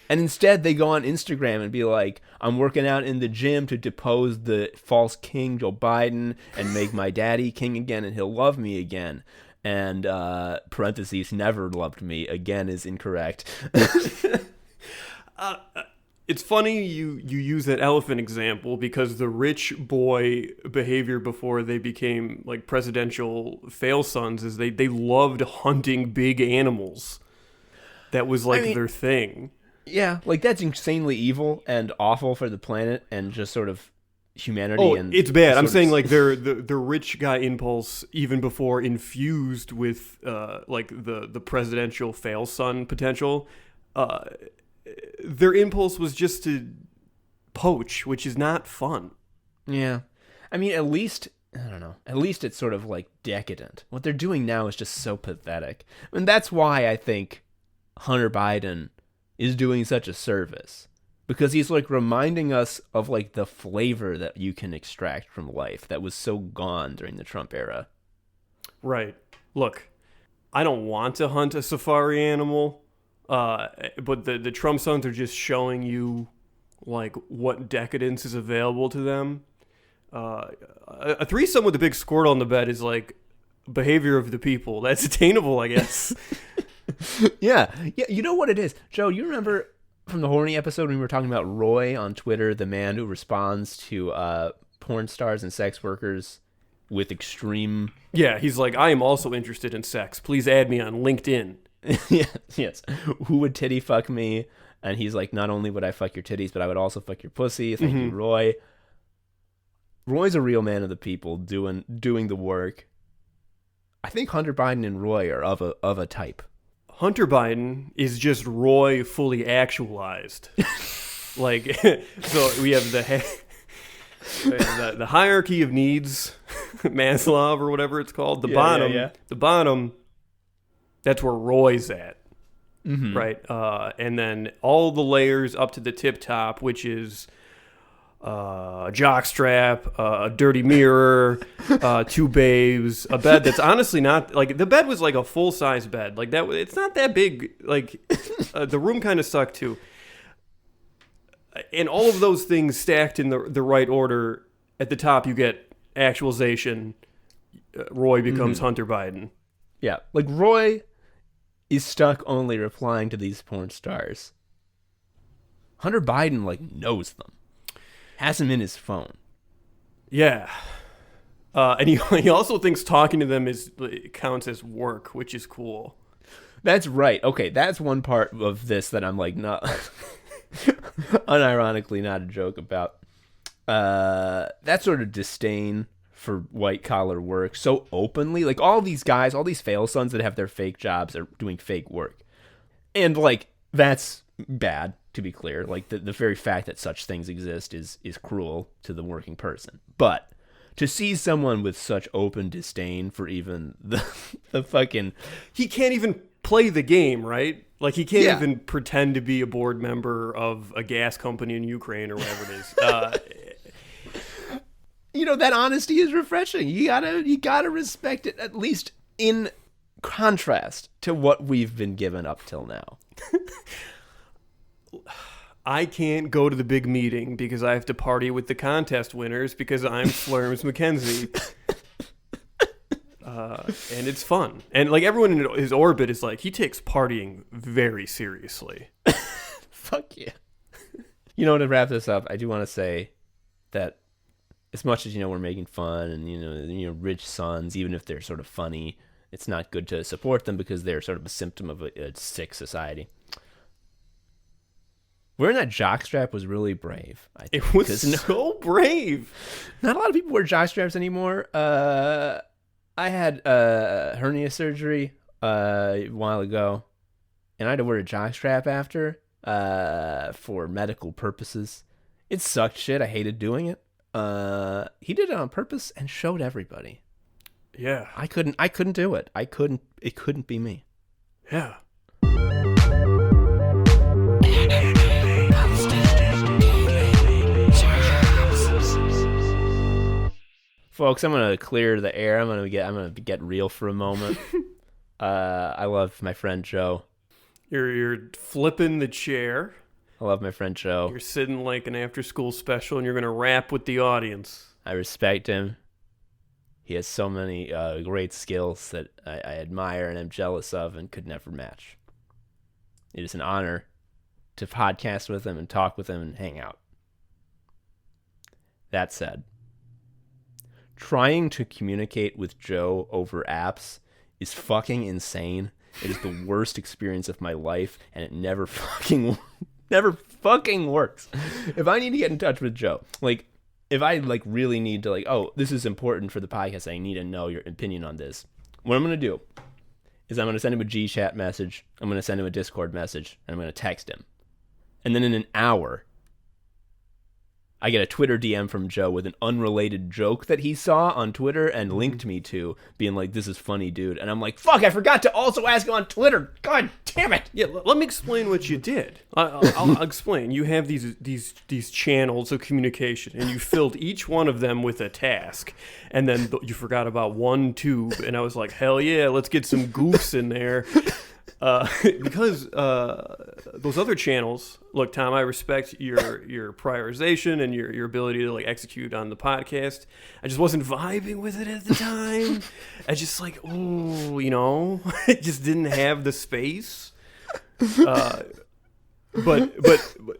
And instead, they go on Instagram and be like, I'm working out in the gym to depose the false king, Joe Biden, and make my daddy king again, and he'll love me again. And, parentheses, never loved me, again, is incorrect. It's funny you use that elephant example, because the rich boy behavior before they became, like, presidential fail sons is they loved hunting big animals. That was, like, their thing. Yeah, like, that's insanely evil and awful for the planet and just sort of humanity. Oh, and it's bad. I'm saying, like, the rich guy impulse, even before infused with like the presidential fail son potential, their impulse was just to poach, which is not fun. Yeah. I mean, at least, I don't know, at least it's sort of like decadent. What they're doing now is just so pathetic. And that's why I think Hunter Biden is doing such a service. Because he's, like, reminding us of, like, the flavor that you can extract from life that was so gone during the Trump era. Right. Look, I don't want to hunt a safari animal, but the Trump sons are just showing you, like, what decadence is available to them. A threesome with a big squirrel on the bed is, like, behavior of the people. That's attainable, I guess. Yeah, you know what it is? Joe, you remember from the Horny episode when we were talking about Roy on Twitter, the man who responds to porn stars and sex workers with extreme... Yeah, he's like, I am also interested in sex. Please add me on LinkedIn. Yes. Who would titty fuck me? And he's like, not only would I fuck your titties, but I would also fuck your pussy. Thank you, Roy. Roy's a real man of the people doing the work. I think Hunter Biden and Roy are of a type. Hunter Biden is just Roy fully actualized. Like, so we have the hierarchy of needs, Maslow or whatever it's called. The bottom, that's where Roy's at, right? And then all the layers up to the tip top, which is a jockstrap, a dirty mirror, 2 babes, a bed that's honestly not, like, the bed was like a full-size bed. Like, that, it's not that big. Like, the room kind of sucked too. And all of those things stacked in the right order, at the top you get actualization. Roy becomes Hunter Biden. Yeah, like, Roy is stuck only replying to these porn stars. Hunter Biden, like, knows them. Has him in his phone. Yeah. And he also thinks talking to them counts as work, which is cool. That's right. Okay, that's one part of this that I'm like not unironically not a joke about. That sort of disdain for white collar work so openly, like all these guys, all these fail sons that have their fake jobs are doing fake work, and like that's bad, to be clear. Like the very fact that such things exist is cruel to the working person. But to see someone with such open disdain for even the fucking, he can't even play the game, right? Like he can't even pretend to be a board member of a gas company in Ukraine or whatever it is. That honesty is refreshing. You gotta respect it, at least in contrast to what we've been given up till now. I can't go to the big meeting because I have to party with the contest winners because I'm Slurms McKenzie. And it's fun. And like everyone in his orbit is like, he takes partying very seriously. Fuck yeah. To wrap this up, I do want to say that as much as, we're making fun and, rich sons, even if they're sort of funny, it's not good to support them because they're sort of a symptom of a sick society. Wearing that jockstrap was really brave. I think. It was so brave. Not a lot of people wear jockstraps anymore. I had hernia surgery a while ago, and I had to wear a jockstrap after for medical purposes. It sucked shit. I hated doing it. He did it on purpose and showed everybody. Yeah. I couldn't do it. It couldn't be me. Yeah. Folks, I'm gonna clear the air. I'm gonna get real for a moment. I love my friend Joe. You're flipping the chair. I love my friend Joe. You're sitting like an after-school special, and you're gonna rap with the audience. I respect him. He has so many great skills that I admire and am jealous of and could never match. It is an honor to podcast with him and talk with him and hang out. That said, trying to communicate with Joe over apps is fucking insane. It is the worst experience of my life, and it never fucking works. If I need to get in touch with Joe, like if I like really need to this is important for the podcast, I need to know your opinion on this. What I'm going to do is I'm going to send him a Gchat message, I'm going to send him a Discord message, and I'm going to text him. And then in an hour, I get a Twitter DM from Joe with an unrelated joke that he saw on Twitter and linked me to, being like, "This is funny, dude." And I'm like, "Fuck! I forgot to also ask him on Twitter. God damn it!" Yeah, let me explain what you did. I'll explain. You have these channels of communication, and you filled each one of them with a task, and then you forgot about one tube. And I was like, "Hell yeah, let's get some goofs in there." Because those other channels, look, Tom, I respect your prioritization and your ability to execute on the podcast. I just wasn't vibing with it at the time. I just it just didn't have the space. But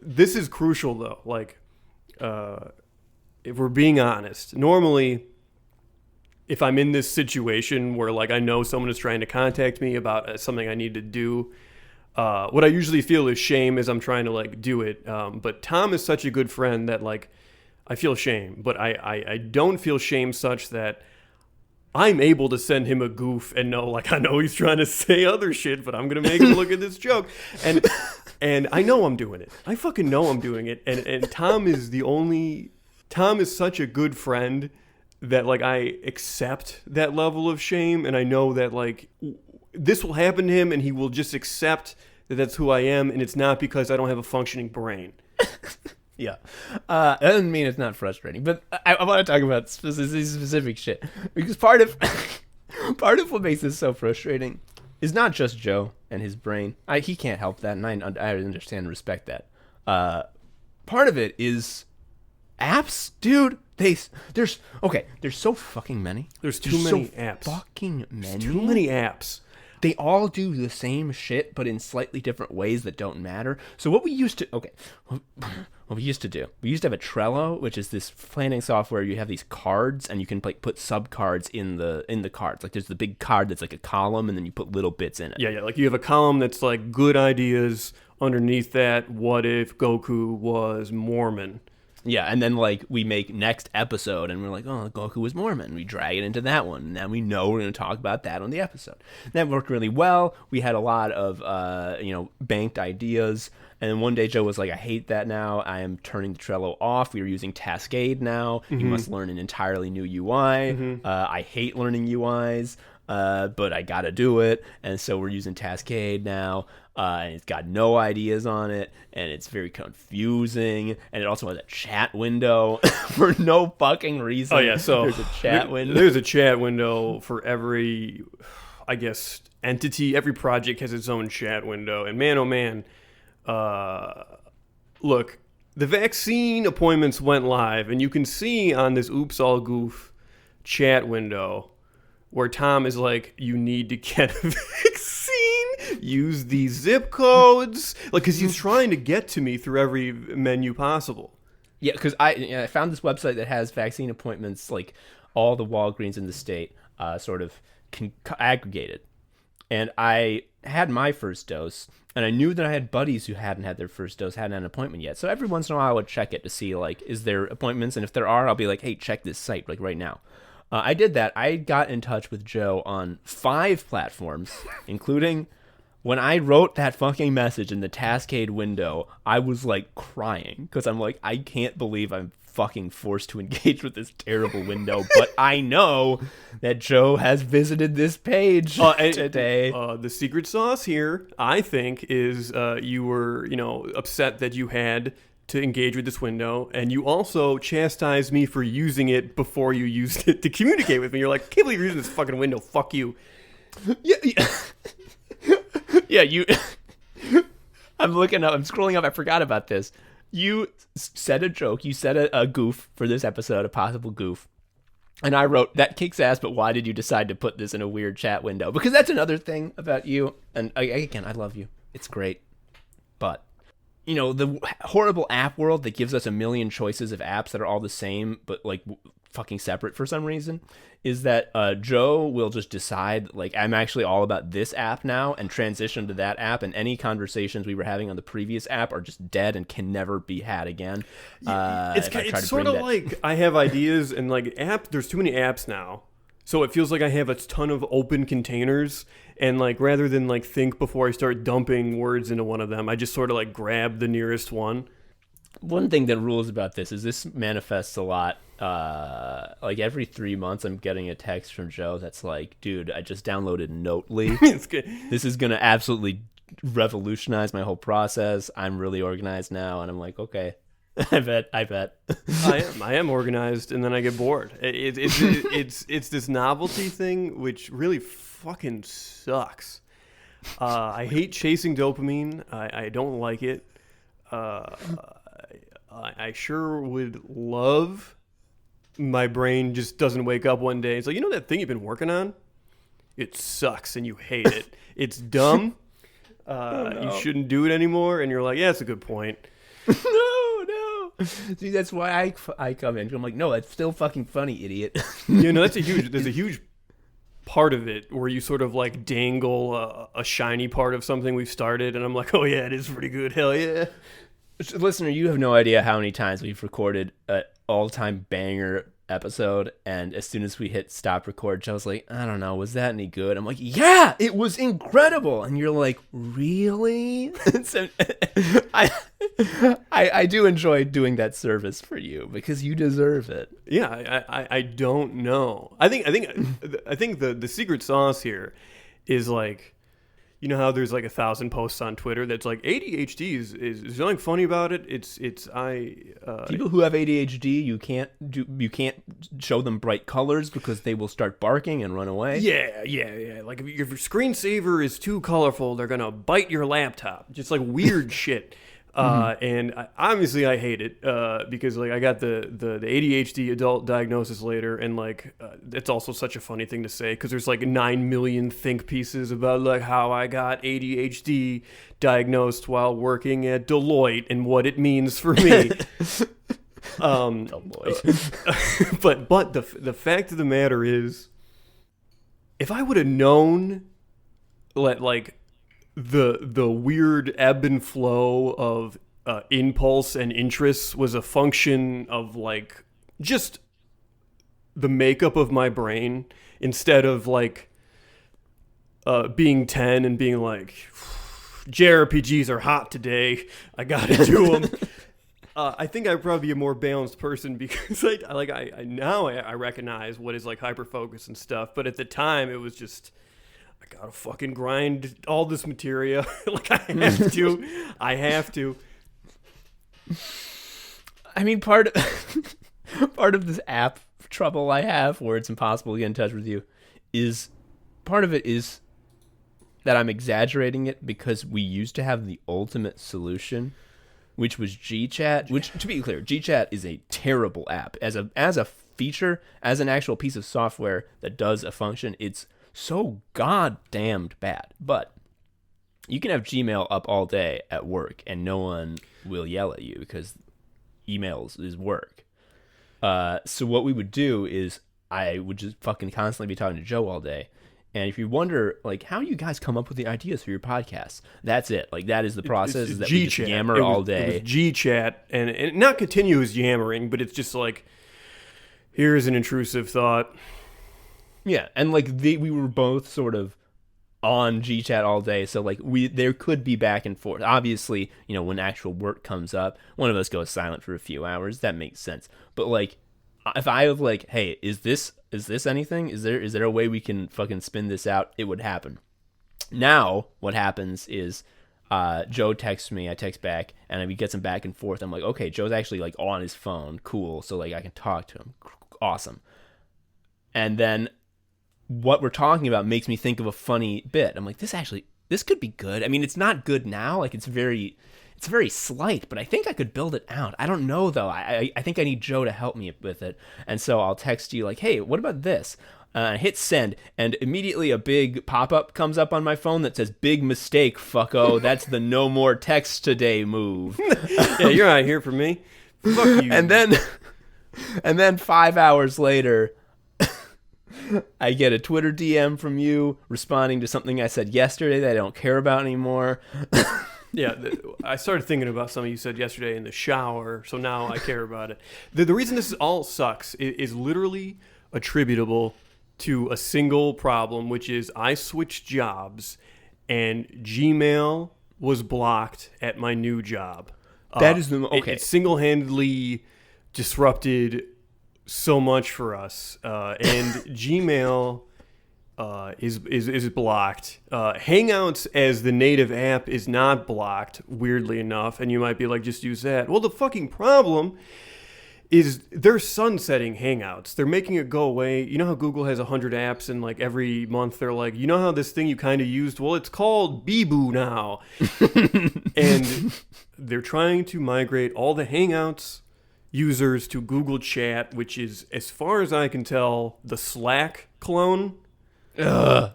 this is crucial though. If we're being honest, normally, if I'm in this situation where I know someone is trying to contact me about something I need to do, what I usually feel is shame as I'm trying to do it. But Tom is such a good friend that I feel shame, but I don't feel shame such that I'm able to send him a goof and know I know he's trying to say other shit, but I'm gonna make him look at this joke, and I know I'm doing it. I fucking know I'm doing it, and Tom is such a good friend that I accept that level of shame, and I know that this will happen to him, and he will just accept that that's who I am, and it's not because I don't have a functioning brain. Yeah, that doesn't mean it's not frustrating, but I want to talk about specific shit, because part of what makes this so frustrating is not just Joe and his brain. He can't help that, and I understand and respect that. Part of it is apps, dude. There's so fucking many. There's too many apps. Fucking many. There's too many apps. They all do the same shit, but in slightly different ways that don't matter. So what we used to Well, we used to do. We used to have a Trello, which is this planning software. You have these cards, and you can like put sub cards in the cards. Like there's the big card that's like a column, and then you put little bits in it. Yeah. Like you have a column that's like good ideas. Underneath that, what if Goku was Mormon? Yeah, and then like we make next episode, and we're like, oh, Goku was Mormon. We drag it into that one, and now we know we're going to talk about that on the episode. That worked really well. We had a lot of banked ideas, and then one day Joe was like, I hate that now. I am turning the Trello off. We are using Cascade now. You must learn an entirely new UI. I hate learning UIs. But I gotta do it, and so we're using Cascade now, and it's got no ideas on it, and it's very confusing, and it also has a chat window for no fucking reason. Oh yeah, so there's a chat window. There's a chat window for every, I guess, entity. Every project has its own chat window, and man, oh man, look, the vaccine appointments went live, and you can see on this Oops All Goof chat window where Tom is like, you need to get a vaccine, use these zip codes, like, because he's trying to get to me through every menu possible. Yeah, because I found this website that has vaccine appointments, like all the Walgreens in the state, sort of aggregated. And I had my first dose, and I knew that I had buddies who hadn't had their first dose, hadn't had an appointment yet. So every once in a while I would check it to see, like, is there appointments? And if there are, I'll be like, hey, check this site, like right now. I did that. I got in touch with Joe on 5 platforms, including when I wrote that fucking message in the Cascade window, I was like crying because I'm like, I can't believe I'm fucking forced to engage with this terrible window. But I know that Joe has visited this page today. The secret sauce here, I think, is you were, upset that you had to engage with this window, and you also chastised me for using it before you used it to communicate with me. You're like, I can't believe you're using this fucking window. Fuck you. Yeah, you. I'm looking up. I'm scrolling up. I forgot about this. You said a joke. You said a goof for this episode, a possible goof. And I wrote, that kicks ass, but why did you decide to put this in a weird chat window? Because that's another thing about you. And again, I love you. It's great. But the horrible app world that gives us a million choices of apps that are all the same, but like fucking separate for some reason, is that Joe will just decide, like, I'm actually all about this app now, and transition to that app, and any conversations we were having on the previous app are just dead and can never be had again. It's sort of like I have ideas, and like there's too many apps now. So it feels like I have a ton of open containers, and like rather than like think before I start dumping words into one of them, I just sort of like grab the nearest one. One thing that rules about this is this manifests a lot. Like every 3 months, I'm getting a text from Joe that's like, dude, I just downloaded Notely. It's good. This is going to absolutely revolutionize my whole process. I'm really organized now. And I'm like, okay. I bet. I am organized, and then I get bored. It's this novelty thing, which really fucking sucks. I hate chasing dopamine. I don't like it. I sure would love my brain just doesn't wake up one day. It's like, that thing you've been working on? It sucks, and you hate it. It's dumb. You shouldn't do it anymore. And you're like, yeah, that's a good point. No. See, that's why I come in. I'm like, no, it's still fucking funny, idiot. There's a huge part of it where you sort of like dangle a shiny part of something we've started, and I'm like, oh yeah, it is pretty good. Hell yeah. Listener, you have no idea how many times we've recorded an all-time banger episode, and as soon as we hit stop record, Joe's like, I don't know, was that any good? I'm like, yeah, it was incredible. And you're like, really? So I do enjoy doing that service for you because you deserve it. Yeah, I don't know. I think the secret sauce here is like, how there's like 1,000 posts on Twitter that's like ADHD is something funny about it. People who have ADHD, you can't show them bright colors because they will start barking and run away. Yeah. Like if your screensaver is too colorful, they're gonna bite your laptop. Just like weird shit. And obviously I hate it because like I got the ADHD adult diagnosis later, and like it's also such a funny thing to say because there's like 9 million think pieces about like how I got ADHD diagnosed while working at Deloitte and what it means for me. But the fact of the matter is, if I would have known like the weird ebb and flow of impulse and interests was a function of like just the makeup of my brain instead of like being 10 and being like, JRPGs are hot today, I gotta do them. I think I'd probably be a more balanced person because I now recognize what is like hyper focus and stuff, but at the time it was just, I gotta fucking grind all this materia. Like I have to. I mean, part of this app trouble I have, where it's impossible to get in touch with you, is part of it is that I'm exaggerating it because we used to have the ultimate solution, which was GChat. Which, to be clear, GChat is a terrible app as a feature, as an actual piece of software that does a function. It's so goddamned bad. But you can have Gmail up all day at work and no one will yell at you because emails is work. So what we would do is I would just fucking constantly be talking to Joe all day. And if you wonder, like, how you guys come up with the ideas for your podcasts, that's it. Like, that is the process, is that we just yammer all day. It was GChat, and not continuous yammering, but it's just like, here's an intrusive thought. Yeah, and like we were both sort of on GChat all day, so like there could be back and forth. Obviously, you know, when actual work comes up, one of us goes silent for a few hours. That makes sense. But like, if I was like, hey, is this anything? Is there a way we can fucking spin this out? It would happen. Now, what happens is Joe texts me, I text back, and we get some back and forth. I'm like, okay, Joe's actually like on his phone. Cool. So like I can talk to him. Awesome. And then what we're talking about makes me think of a funny bit. I'm like, this could be good. I mean, it's not good now. Like it's very slight, but I think I could build it out. I don't know though. I think I need Joe to help me with it. And so I'll text you like, hey, what about this? Hit send, and immediately a big pop-up comes up on my phone that says, big mistake, fucko. That's the no more text today move. Yeah, you're not here for me. Fuck you. And then 5 hours later, I get a Twitter DM from you responding to something I said yesterday that I don't care about anymore. Yeah, I started thinking about something you said yesterday in the shower, so now I care about it. The reason this all sucks is literally attributable to a single problem, which is I switched jobs and Gmail was blocked at my new job. That is okay. It single-handedly disrupted so much for us, and Gmail is blocked. Hangouts as the native app is not blocked, weirdly enough, and you might be like, just use that. Well, the fucking problem is they're sunsetting Hangouts. They're making it go away. You know how Google has 100 apps and like every month they're like, you know how this thing you kind of used? Well, it's called Beboo now. And they're trying to migrate all the Hangouts users to Google Chat, which is, as far as I can tell, the Slack clone. Ugh.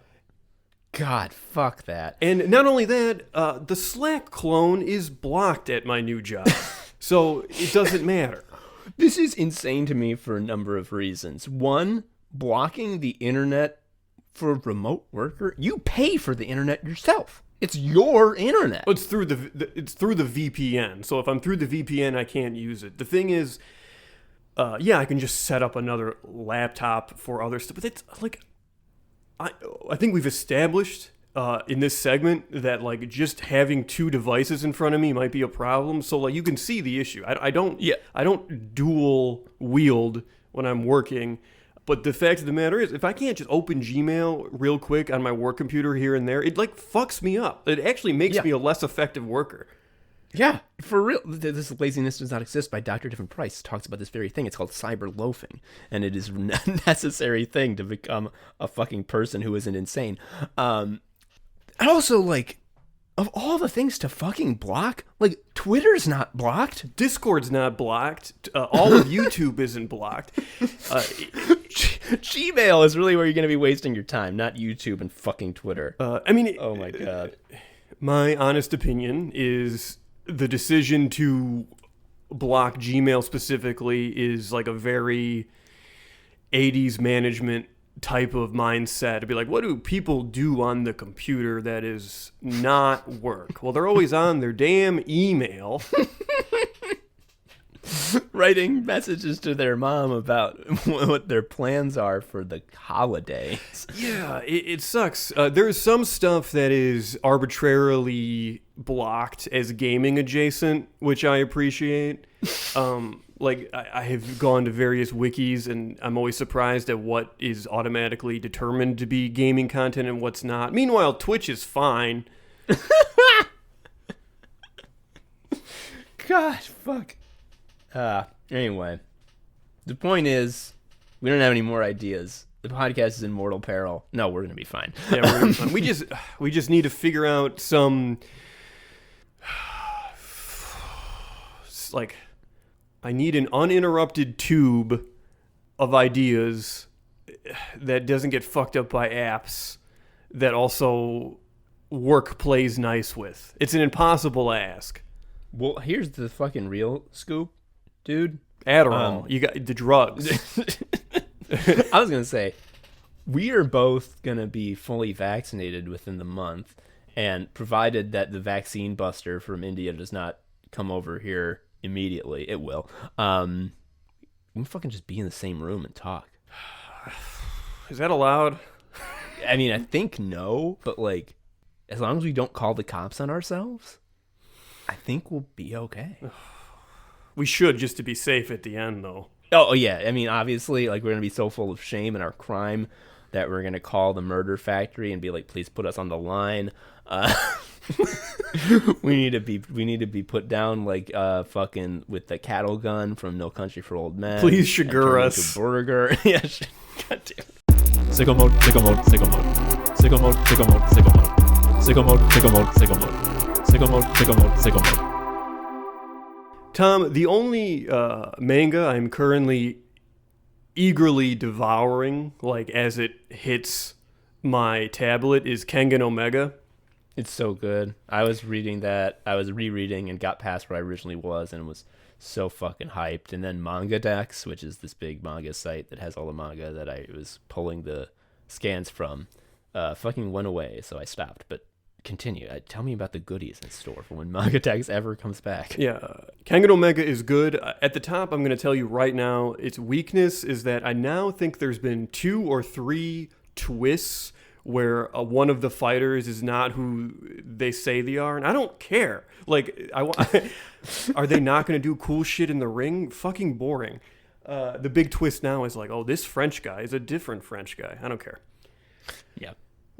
God, fuck that. And not only that, the Slack clone is blocked at my new job. So it doesn't matter. This is insane to me for a number of reasons. One, blocking the internet for a remote worker. You pay for the internet yourself. It's your internet. Well, it's through the VPN. So if I'm through the VPN, I can't use it. The thing is, I can just set up another laptop for other stuff. But it's like, I think we've established in this segment that like just having two devices in front of me might be a problem. So like you can see the issue. I don't dual wield when I'm working. But the fact of the matter is, if I can't just open Gmail real quick on my work computer here and there, it like fucks me up. It actually makes me a less effective worker. Yeah, for real. This Laziness Does Not Exist by Dr. Different Price talks about this very thing. It's called cyber loafing, and it is a necessary thing to become a fucking person who isn't insane. And also, like, of all the things to fucking block, like, Twitter's not blocked. Discord's not blocked. All of YouTube isn't blocked. Gmail is really where you're going to be wasting your time, not YouTube and fucking Twitter. I mean, oh my God. My honest opinion is the decision to block Gmail specifically is like a very 80s management type of mindset to be like, what do people do on the computer that is not work? Well, they're always on their damn email. Writing messages to their mom about what their plans are for the holidays. Yeah, it sucks. There's some stuff that is arbitrarily blocked as gaming adjacent, which I appreciate. Like, I have gone to various wikis, and I'm always surprised at what is automatically determined to be gaming content and what's not. Meanwhile, Twitch is fine. God, fuck. Anyway, the point is, we don't have any more ideas. The podcast is in mortal peril. No, we're gonna be fine. Yeah, we're gonna be fine. We just need to figure out some, like, I need an uninterrupted tube of ideas that doesn't get fucked up by apps that also work plays nice with. It's an impossible ask. Well, here's the fucking real scoop, dude. Adderall. You got the drugs. I was gonna say, we are both gonna be fully vaccinated within the month, and provided that the vaccine buster from India does not come over here immediately, it will. We can fucking just be in the same room and talk. Is that allowed? I mean, I think no, but like, as long as we don't call the cops on ourselves, I think we'll be okay. We should, just to be safe at the end, though. Oh, yeah. I mean, obviously, like, we're going to be so full of shame in our crime that we're going to call the murder factory and be like, please put us on the line. We need to be put down, like, fucking with the cattle gun from No Country for Old Men. Please sugar us. Burger. Yeah, God damn it. Sicko mode, sicko mode, sicko mode. Sicko mode, sicko mode, sicko mode. Sicko mode, sicko mode, sicko mode. Sicko mode, sicko mode, sicko mode. Tom, the only manga I'm currently eagerly devouring, like as it hits my tablet, is Kengan Omega. It's so good. I was reading that. I was rereading and got past where I originally was and was so fucking hyped. And then Manga Dex, which is this big manga site that has all the manga that I was pulling the scans from, fucking went away, so I stopped. But continue. Tell me about the goodies in store for when Manga Dex ever comes back. Yeah, Kengan Omega is good. At the top, I'm going to tell you right now, its weakness is that I now think there's been 2 or 3 twists where one of the fighters is not who they say they are, and I don't care. Like, are they not going to do cool shit in the ring? Fucking boring. The big twist now is like, oh, this French guy is a different French guy. I don't care. Yeah.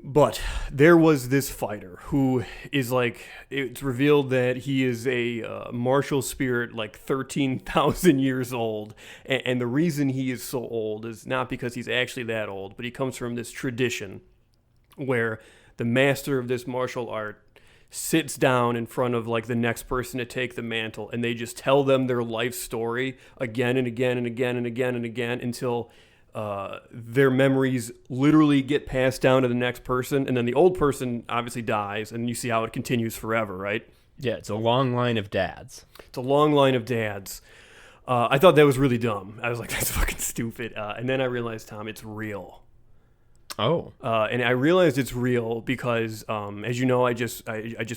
But there was this fighter who is like, it's revealed that he is a martial spirit like 13,000 years old. And the reason he is so old is not because he's actually that old, but he comes from this tradition where the master of this martial art sits down in front of like the next person to take the mantle, and they just tell them their life story again and again and again and again and again until their memories literally get passed down to the next person, and then the old person obviously dies, and you see how it continues forever, right? Yeah, it's a long line of dads. It's a long line of dads. I thought that was really dumb. I was like, that's fucking stupid. And then I realized, Tom, it's real. Oh. And I realized it's real because, as you know, I just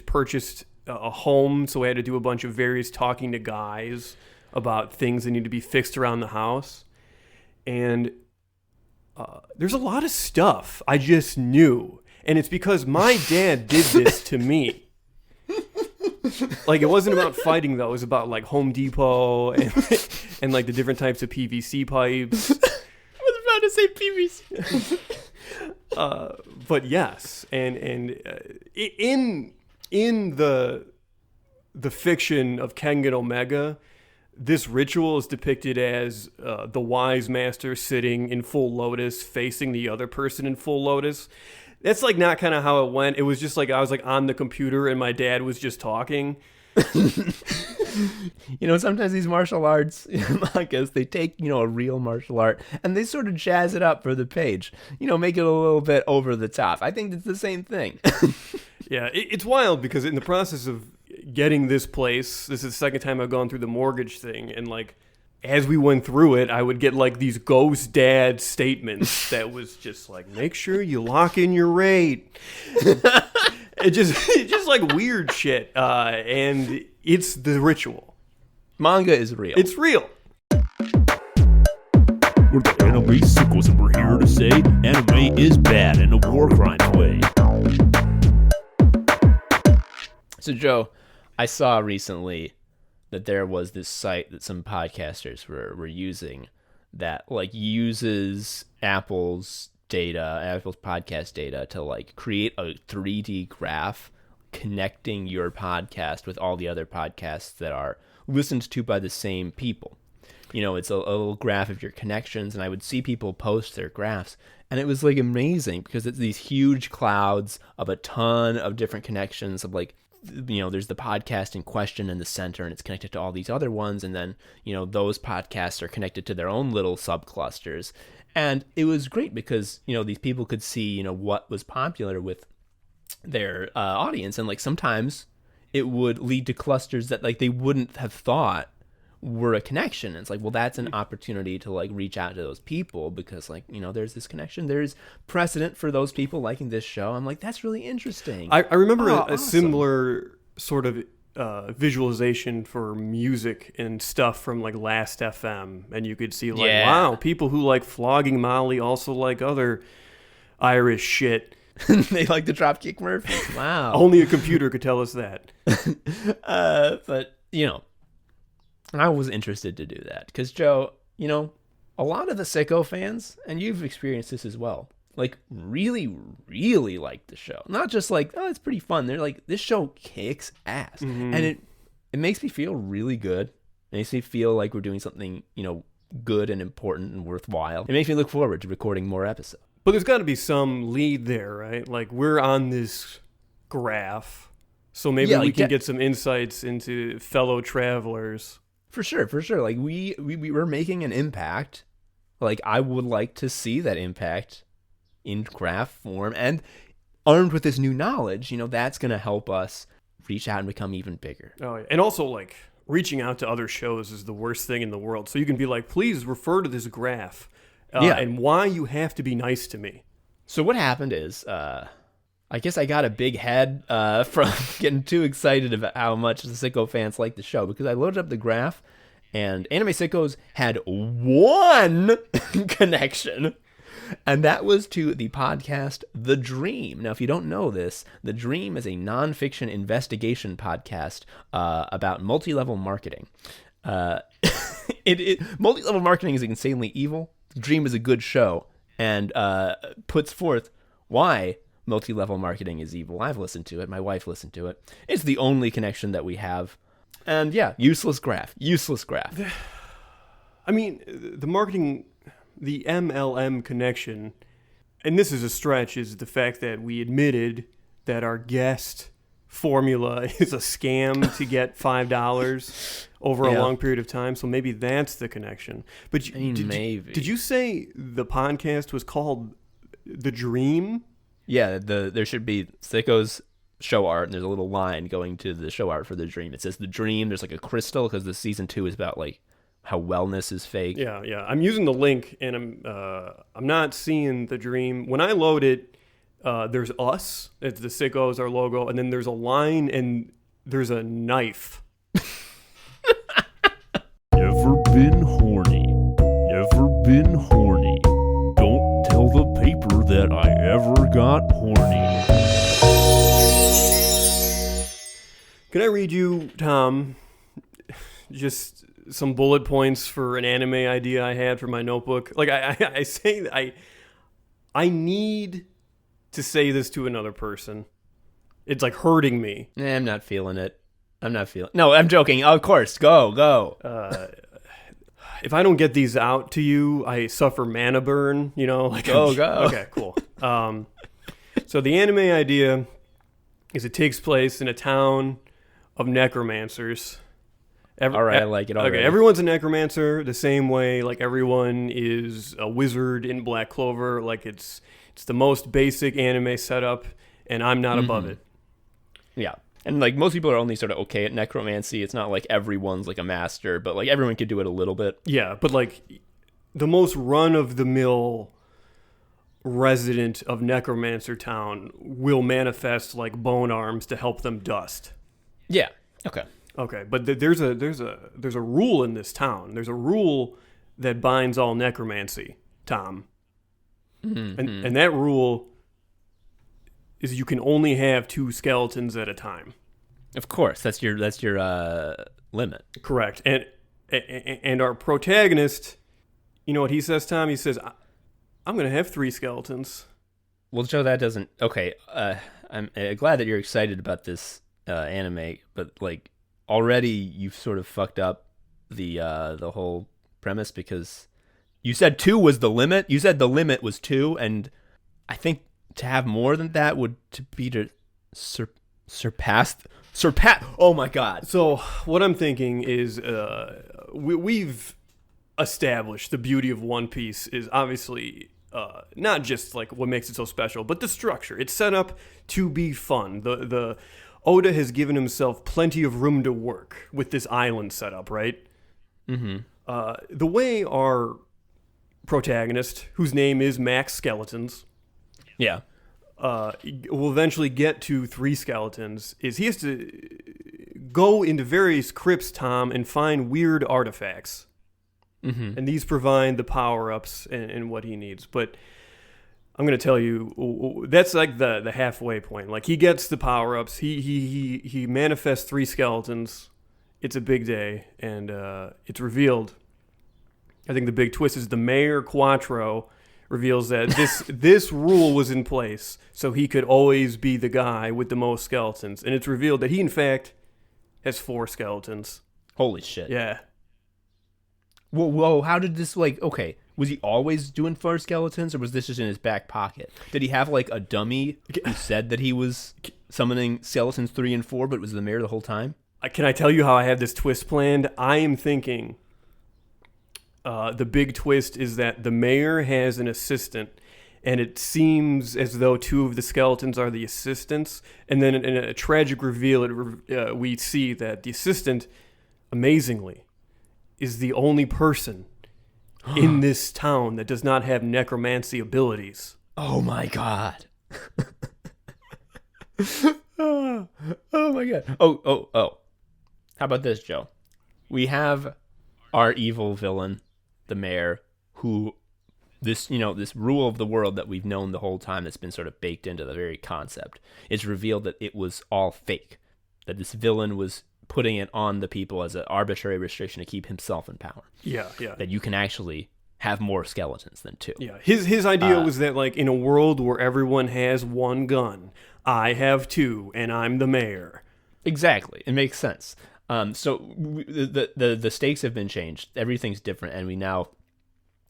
purchased a home, so I had to do a bunch of various talking to guys about things that need to be fixed around the house. And there's a lot of stuff I just knew. And it's because my dad did this to me. Like, it wasn't about fighting, though. It was about, like, Home Depot and like, the different types of PVC pipes. I was about to say PVC. But yes, and in the fiction of Kengan Omega, this ritual is depicted as the wise master sitting in full lotus, facing the other person in full lotus. That's like not kind of how it went. It was just like I was like on the computer and my dad was just talking. Sometimes these martial arts mangas, they take, a real martial art and they sort of jazz it up for the page, make it a little bit over the top. I think it's the same thing. Yeah, it's wild because in the process of getting this place, this is the second time I've gone through the mortgage thing, and like as we went through it, I would get like these ghost dad statements that was just like, make sure you lock in your rate. It's just like weird shit, and it's the ritual. Manga is real. It's real. We're the anime sickos, and we're here to say anime is bad in a war crimes way. So, Joe, I saw recently that there was this site that some podcasters were using that like uses Apple's podcast data to like create a 3D graph connecting your podcast with all the other podcasts that are listened to by the same people. It's a little graph of your connections, and I would see people post their graphs, and it was like amazing because it's these huge clouds of a ton of different connections of like, there's the podcast in question in the center, and it's connected to all these other ones, and then those podcasts are connected to their own little subclusters. And it was great because these people could see what was popular with their audience, and like sometimes it would lead to clusters that like they wouldn't have thought were a connection. And it's like, well, that's an opportunity to like reach out to those people because like there's this connection, there's precedent for those people liking this show. I'm like, that's really interesting. I remember a awesome. similar sort of visualization for music and stuff from like Last FM, and you could see like, wow, people who like Flogging Molly also like other Irish shit. They like the Dropkick Murphys. Wow. Only a computer could tell us that. But I was interested to do that because, Joe, a lot of the Sicko fans, and you've experienced this as well, like really, really like the show. Not just like, oh, it's pretty fun. They're like, this show kicks ass. Mm-hmm. And it makes me feel really good. It makes me feel like we're doing something, good and important and worthwhile. It makes me look forward to recording more episodes. But there's got to be some lead there, right? Like we're on this graph, so maybe we can get some insights into fellow travelers. For sure. Like we were making an impact. Like I would like to see that impact in graph form, and armed with this new knowledge, that's going to help us reach out and become even bigger. Oh, yeah. And also like reaching out to other shows is the worst thing in the world. So you can be like, please refer to this graph and why you have to be nice to me. So what happened is, I guess I got a big head from getting too excited about how much the Sicko fans like the show, because I loaded up the graph and Anime Sickos had one connection, and that was to the podcast The Dream. Now, if you don't know this, The Dream is a nonfiction investigation podcast about multi-level marketing. Multi-level marketing is insanely evil. The Dream is a good show and puts forth why multi-level marketing is evil. I've listened to it. My wife listened to it. It's the only connection that we have. And yeah, useless graph. I mean, the marketing, the MLM connection, and this is a stretch, is the fact that we admitted that our guest formula is a scam to get $5 over a long period of time. So maybe that's the connection. But did you say the podcast was called The Dream? Yeah, there should be Sickos show art, and there's a little line going to the show art for The Dream. It says The Dream. There's like a crystal because the season 2 is about like how wellness is fake. Yeah. I'm using the link, and I'm not seeing The Dream. When I load it, there's us. It's the Sickos, our logo, and then there's a line and there's a knife. Never been horny. Never been horny. Don't tell the paper that I ever got horny. Can I read you, Tom, just some bullet points for an anime idea I had for my notebook? Like I say that I need to say this to another person. It's like hurting me. I'm not feeling it. No, I'm joking. Of course. Go. If I don't get these out to you, I suffer mana burn, Like go. Okay, cool. So the anime idea is it takes place in a town of necromancers. All right, I like it already. Okay, everyone's a necromancer the same way. Like everyone is a wizard in Black Clover. Like it's the most basic anime setup, and I'm not above it. Yeah. And like most people are only sort of okay at necromancy. It's not like everyone's like a master, but like everyone could do it a little bit. Yeah, but like the most run-of-the-mill resident of Necromancer Town will manifest like bone arms to help them dust. Yeah. Okay. Okay, but there's a rule in this town. There's a rule that binds all necromancy, Tom. Mm-hmm. And that rule is you can only have 2 skeletons at a time. Of course, that's your limit. Correct. And our protagonist, you know what he says, Tom? He says, I'm going to have 3 skeletons. Well, Joe, that doesn't... Okay, I'm glad that you're excited about this anime, but like already you've sort of fucked up the whole premise because you said 2 was the limit. You said the limit was 2, and I think to have more than that would be to surpass. Oh my God! So what I'm thinking is we've established the beauty of One Piece is obviously not just like what makes it so special, but the structure. It's set up to be fun. The Oda has given himself plenty of room to work with this island setup, right? Mm-hmm. The way our protagonist, whose name is Max Skeletons, yeah, will eventually get to 3 skeletons, is he has to go into various crypts, Tom, and find weird artifacts. Mm-hmm. And these provide the power-ups and what he needs. But I'm going to tell you, that's like the halfway point. Like, he gets the power-ups. He manifests 3 skeletons. It's a big day, and it's revealed. I think the big twist is the Mayor Quattro reveals that this rule was in place so he could always be the guy with the most skeletons. And it's revealed that he, in fact, has 4 skeletons. Holy shit. Yeah. Whoa, how did this, like, okay, was he always doing 4 skeletons, or was this just in his back pocket? Did he have, like, a dummy who said that he was summoning skeletons 3 and 4, but it was the mayor the whole time? Can I tell you how I have this twist planned? I am thinking the big twist is that the mayor has an assistant, and it seems as though 2 of the skeletons are the assistants, and then in a tragic reveal, we see that the assistant, amazingly, is the only person in this town that does not have necromancy abilities. Oh my God. Oh my God. Oh. How about this, Joe? We have our evil villain, the mayor, who this rule of the world that we've known the whole time that's been sort of baked into the very concept. It's revealed that it was all fake. That this villain was putting it on the people as an arbitrary restriction to keep himself in power. Yeah. That you can actually have more skeletons than 2. Yeah. His idea was that, like, in a world where everyone has 1 gun, I have 2, and I'm the mayor. Exactly. It makes sense. So the stakes have been changed. Everything's different, and we now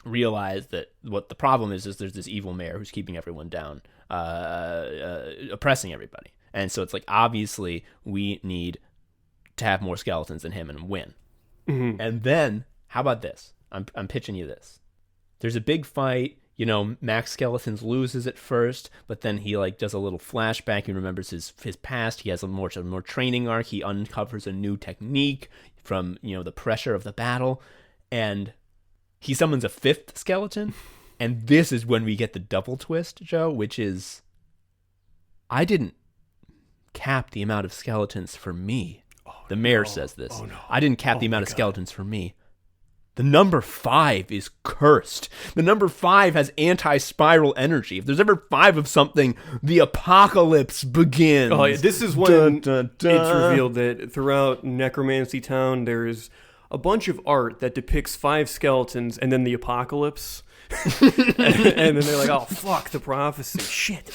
realize that what the problem is there's this evil mayor who's keeping everyone down, oppressing everybody. And so it's like, obviously, we need to have more skeletons than him and win. Mm-hmm. And then, how about this? I'm pitching you this. There's a big fight. Max Skeletons loses at first, but then he like does a little flashback. He remembers his past. He has a more training arc. He uncovers a new technique from the pressure of the battle, and he summons a 5th skeleton. And this is when we get the double twist, Joe, which is I didn't cap the amount of skeletons for me. The mayor says this. Oh, no. I didn't cap the amount of skeletons for me. The number 5 is cursed. The number 5 has anti-spiral energy. If there's ever 5 of something, the apocalypse begins. Oh, yeah, this is when it's revealed that throughout Necromancy Town, there is a bunch of art that depicts 5 skeletons and then the apocalypse. and then they're like, oh, fuck, the prophecy. Shit.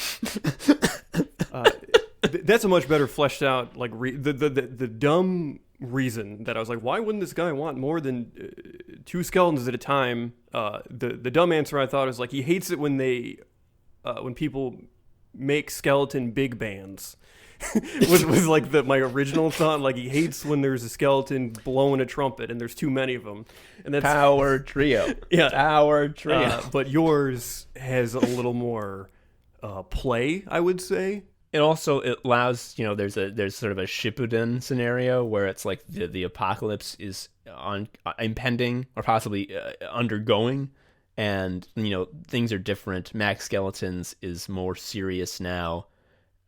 That's a much better fleshed out, like, the dumb reason that I was like, why wouldn't this guy want more than 2 skeletons at a time? The dumb answer I thought is like, he hates it when people make skeleton big bands. was like my original thought. Like, he hates when there's a skeleton blowing a trumpet and there's too many of them. And that's Power trio. Yeah. Power trio. But yours has a little more play, I would say. It also it allows, there's sort of a Shippuden scenario where it's like the apocalypse is impending or possibly undergoing, and things are different. Max Skeletons is more serious now.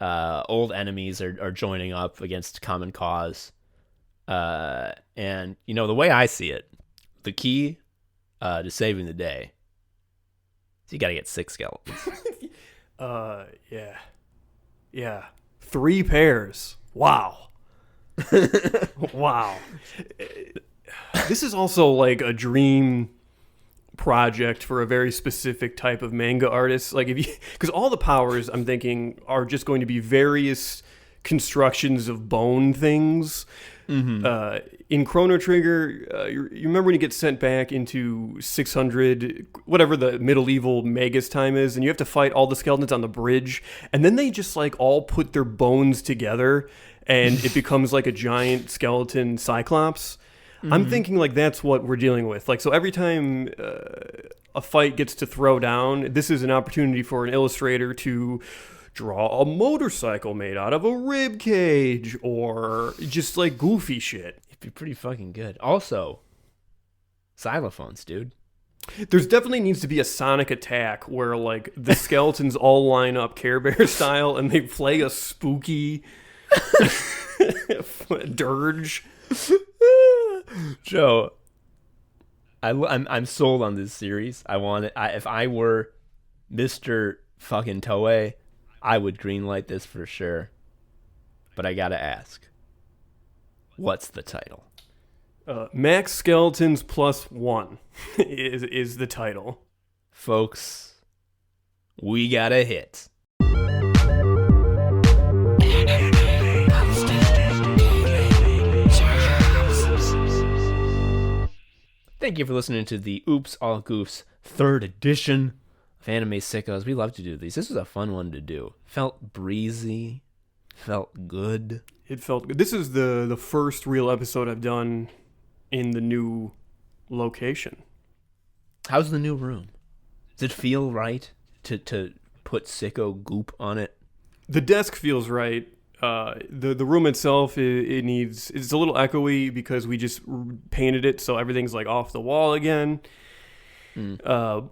Old enemies are joining up against common cause, and the way I see it, the key to saving the day is you got to get 6 skeletons. Yeah. 3 pairs. Wow. Wow. This is also like a dream project for a very specific type of manga artist. Like, because all the powers I'm thinking are just going to be various constructions of bone things. Mm-hmm. In Chrono Trigger, you remember when you get sent back into 600, whatever the medieval Magus time is, and you have to fight all the skeletons on the bridge, and then they just like all put their bones together, and it becomes like a giant skeleton Cyclops. Mm-hmm. I'm thinking like that's what we're dealing with. Like, so every time a fight gets to throw down, this is an opportunity for an illustrator to draw a motorcycle made out of a rib cage, or just like goofy shit. It'd be pretty fucking good. Also, xylophones, dude. There's definitely needs to be a Sonic attack where like the skeletons all line up Care Bear style and they play a spooky dirge. Joe, I'm sold on this series. I want it. If I were Mr. fucking Toei, I would greenlight this for sure. But I gotta ask, what's the title? Max Skeletons Plus 1 is the title. Folks, we got a hit. Thank you for listening to the Oops All Goofs 3rd edition of Anime Sickos. We love to do these. This was a fun one to do. Felt breezy. Felt good. It felt good. This is the first real episode I've done in the new location. How's the new room? Does it feel right to put Sicko goop on it? The desk feels right. The room itself, it's a little echoey because we just painted it so everything's like off the wall again. Do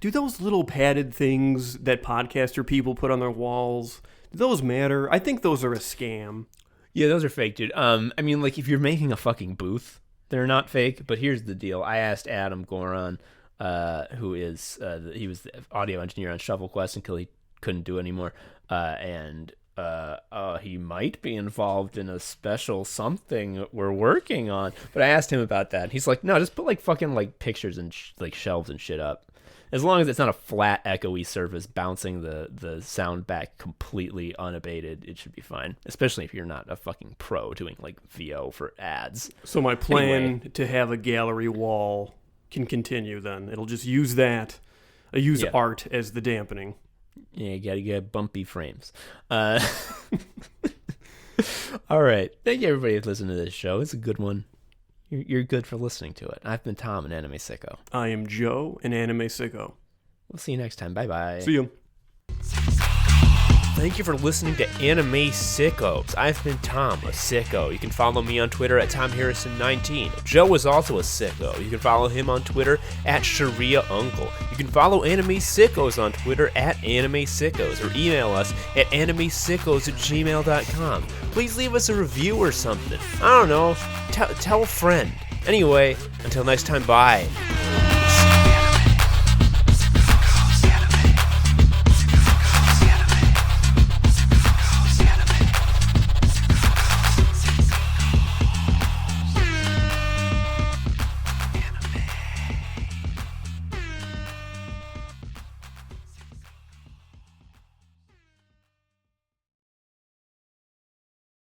those little padded things that podcaster people put on their walls, do those matter? I think those are a scam. Yeah, those are fake, dude. I mean, like, if you're making a fucking booth, they're not fake. But here's the deal. I asked Adam Goron, who is he was the audio engineer on Shovel Quest until he couldn't do it anymore, and he might be involved in a special something we're working on. But I asked him about that. He's like, no, just put like fucking like pictures and like shelves and shit up. As long as it's not a flat, echoey surface bouncing the sound back completely unabated, it should be fine. Especially if you're not a fucking pro doing like VO for ads. So my plan to have a gallery wall can continue then. It'll just use that. Use art as the dampening. Yeah, you gotta get bumpy frames. All right. Thank you, everybody, for listening to this show. It's a good one. You're good for listening to it. I've been Tom, an Anime Sicko. I am Joe, an Anime Sicko. We'll see you next time. Bye-bye. See you. Thank you for listening to Anime Sickos. I've been Tom, a sicko. You can follow me on Twitter at TomHarrison19. Joe is also a sicko. You can follow him on Twitter at ShariaUncle. You can follow Anime Sickos on Twitter at Anime Sickos, or email us at animesickos@gmail.com. Please leave us a review or something. I don't know. Tell a friend. Anyway, until next time, bye.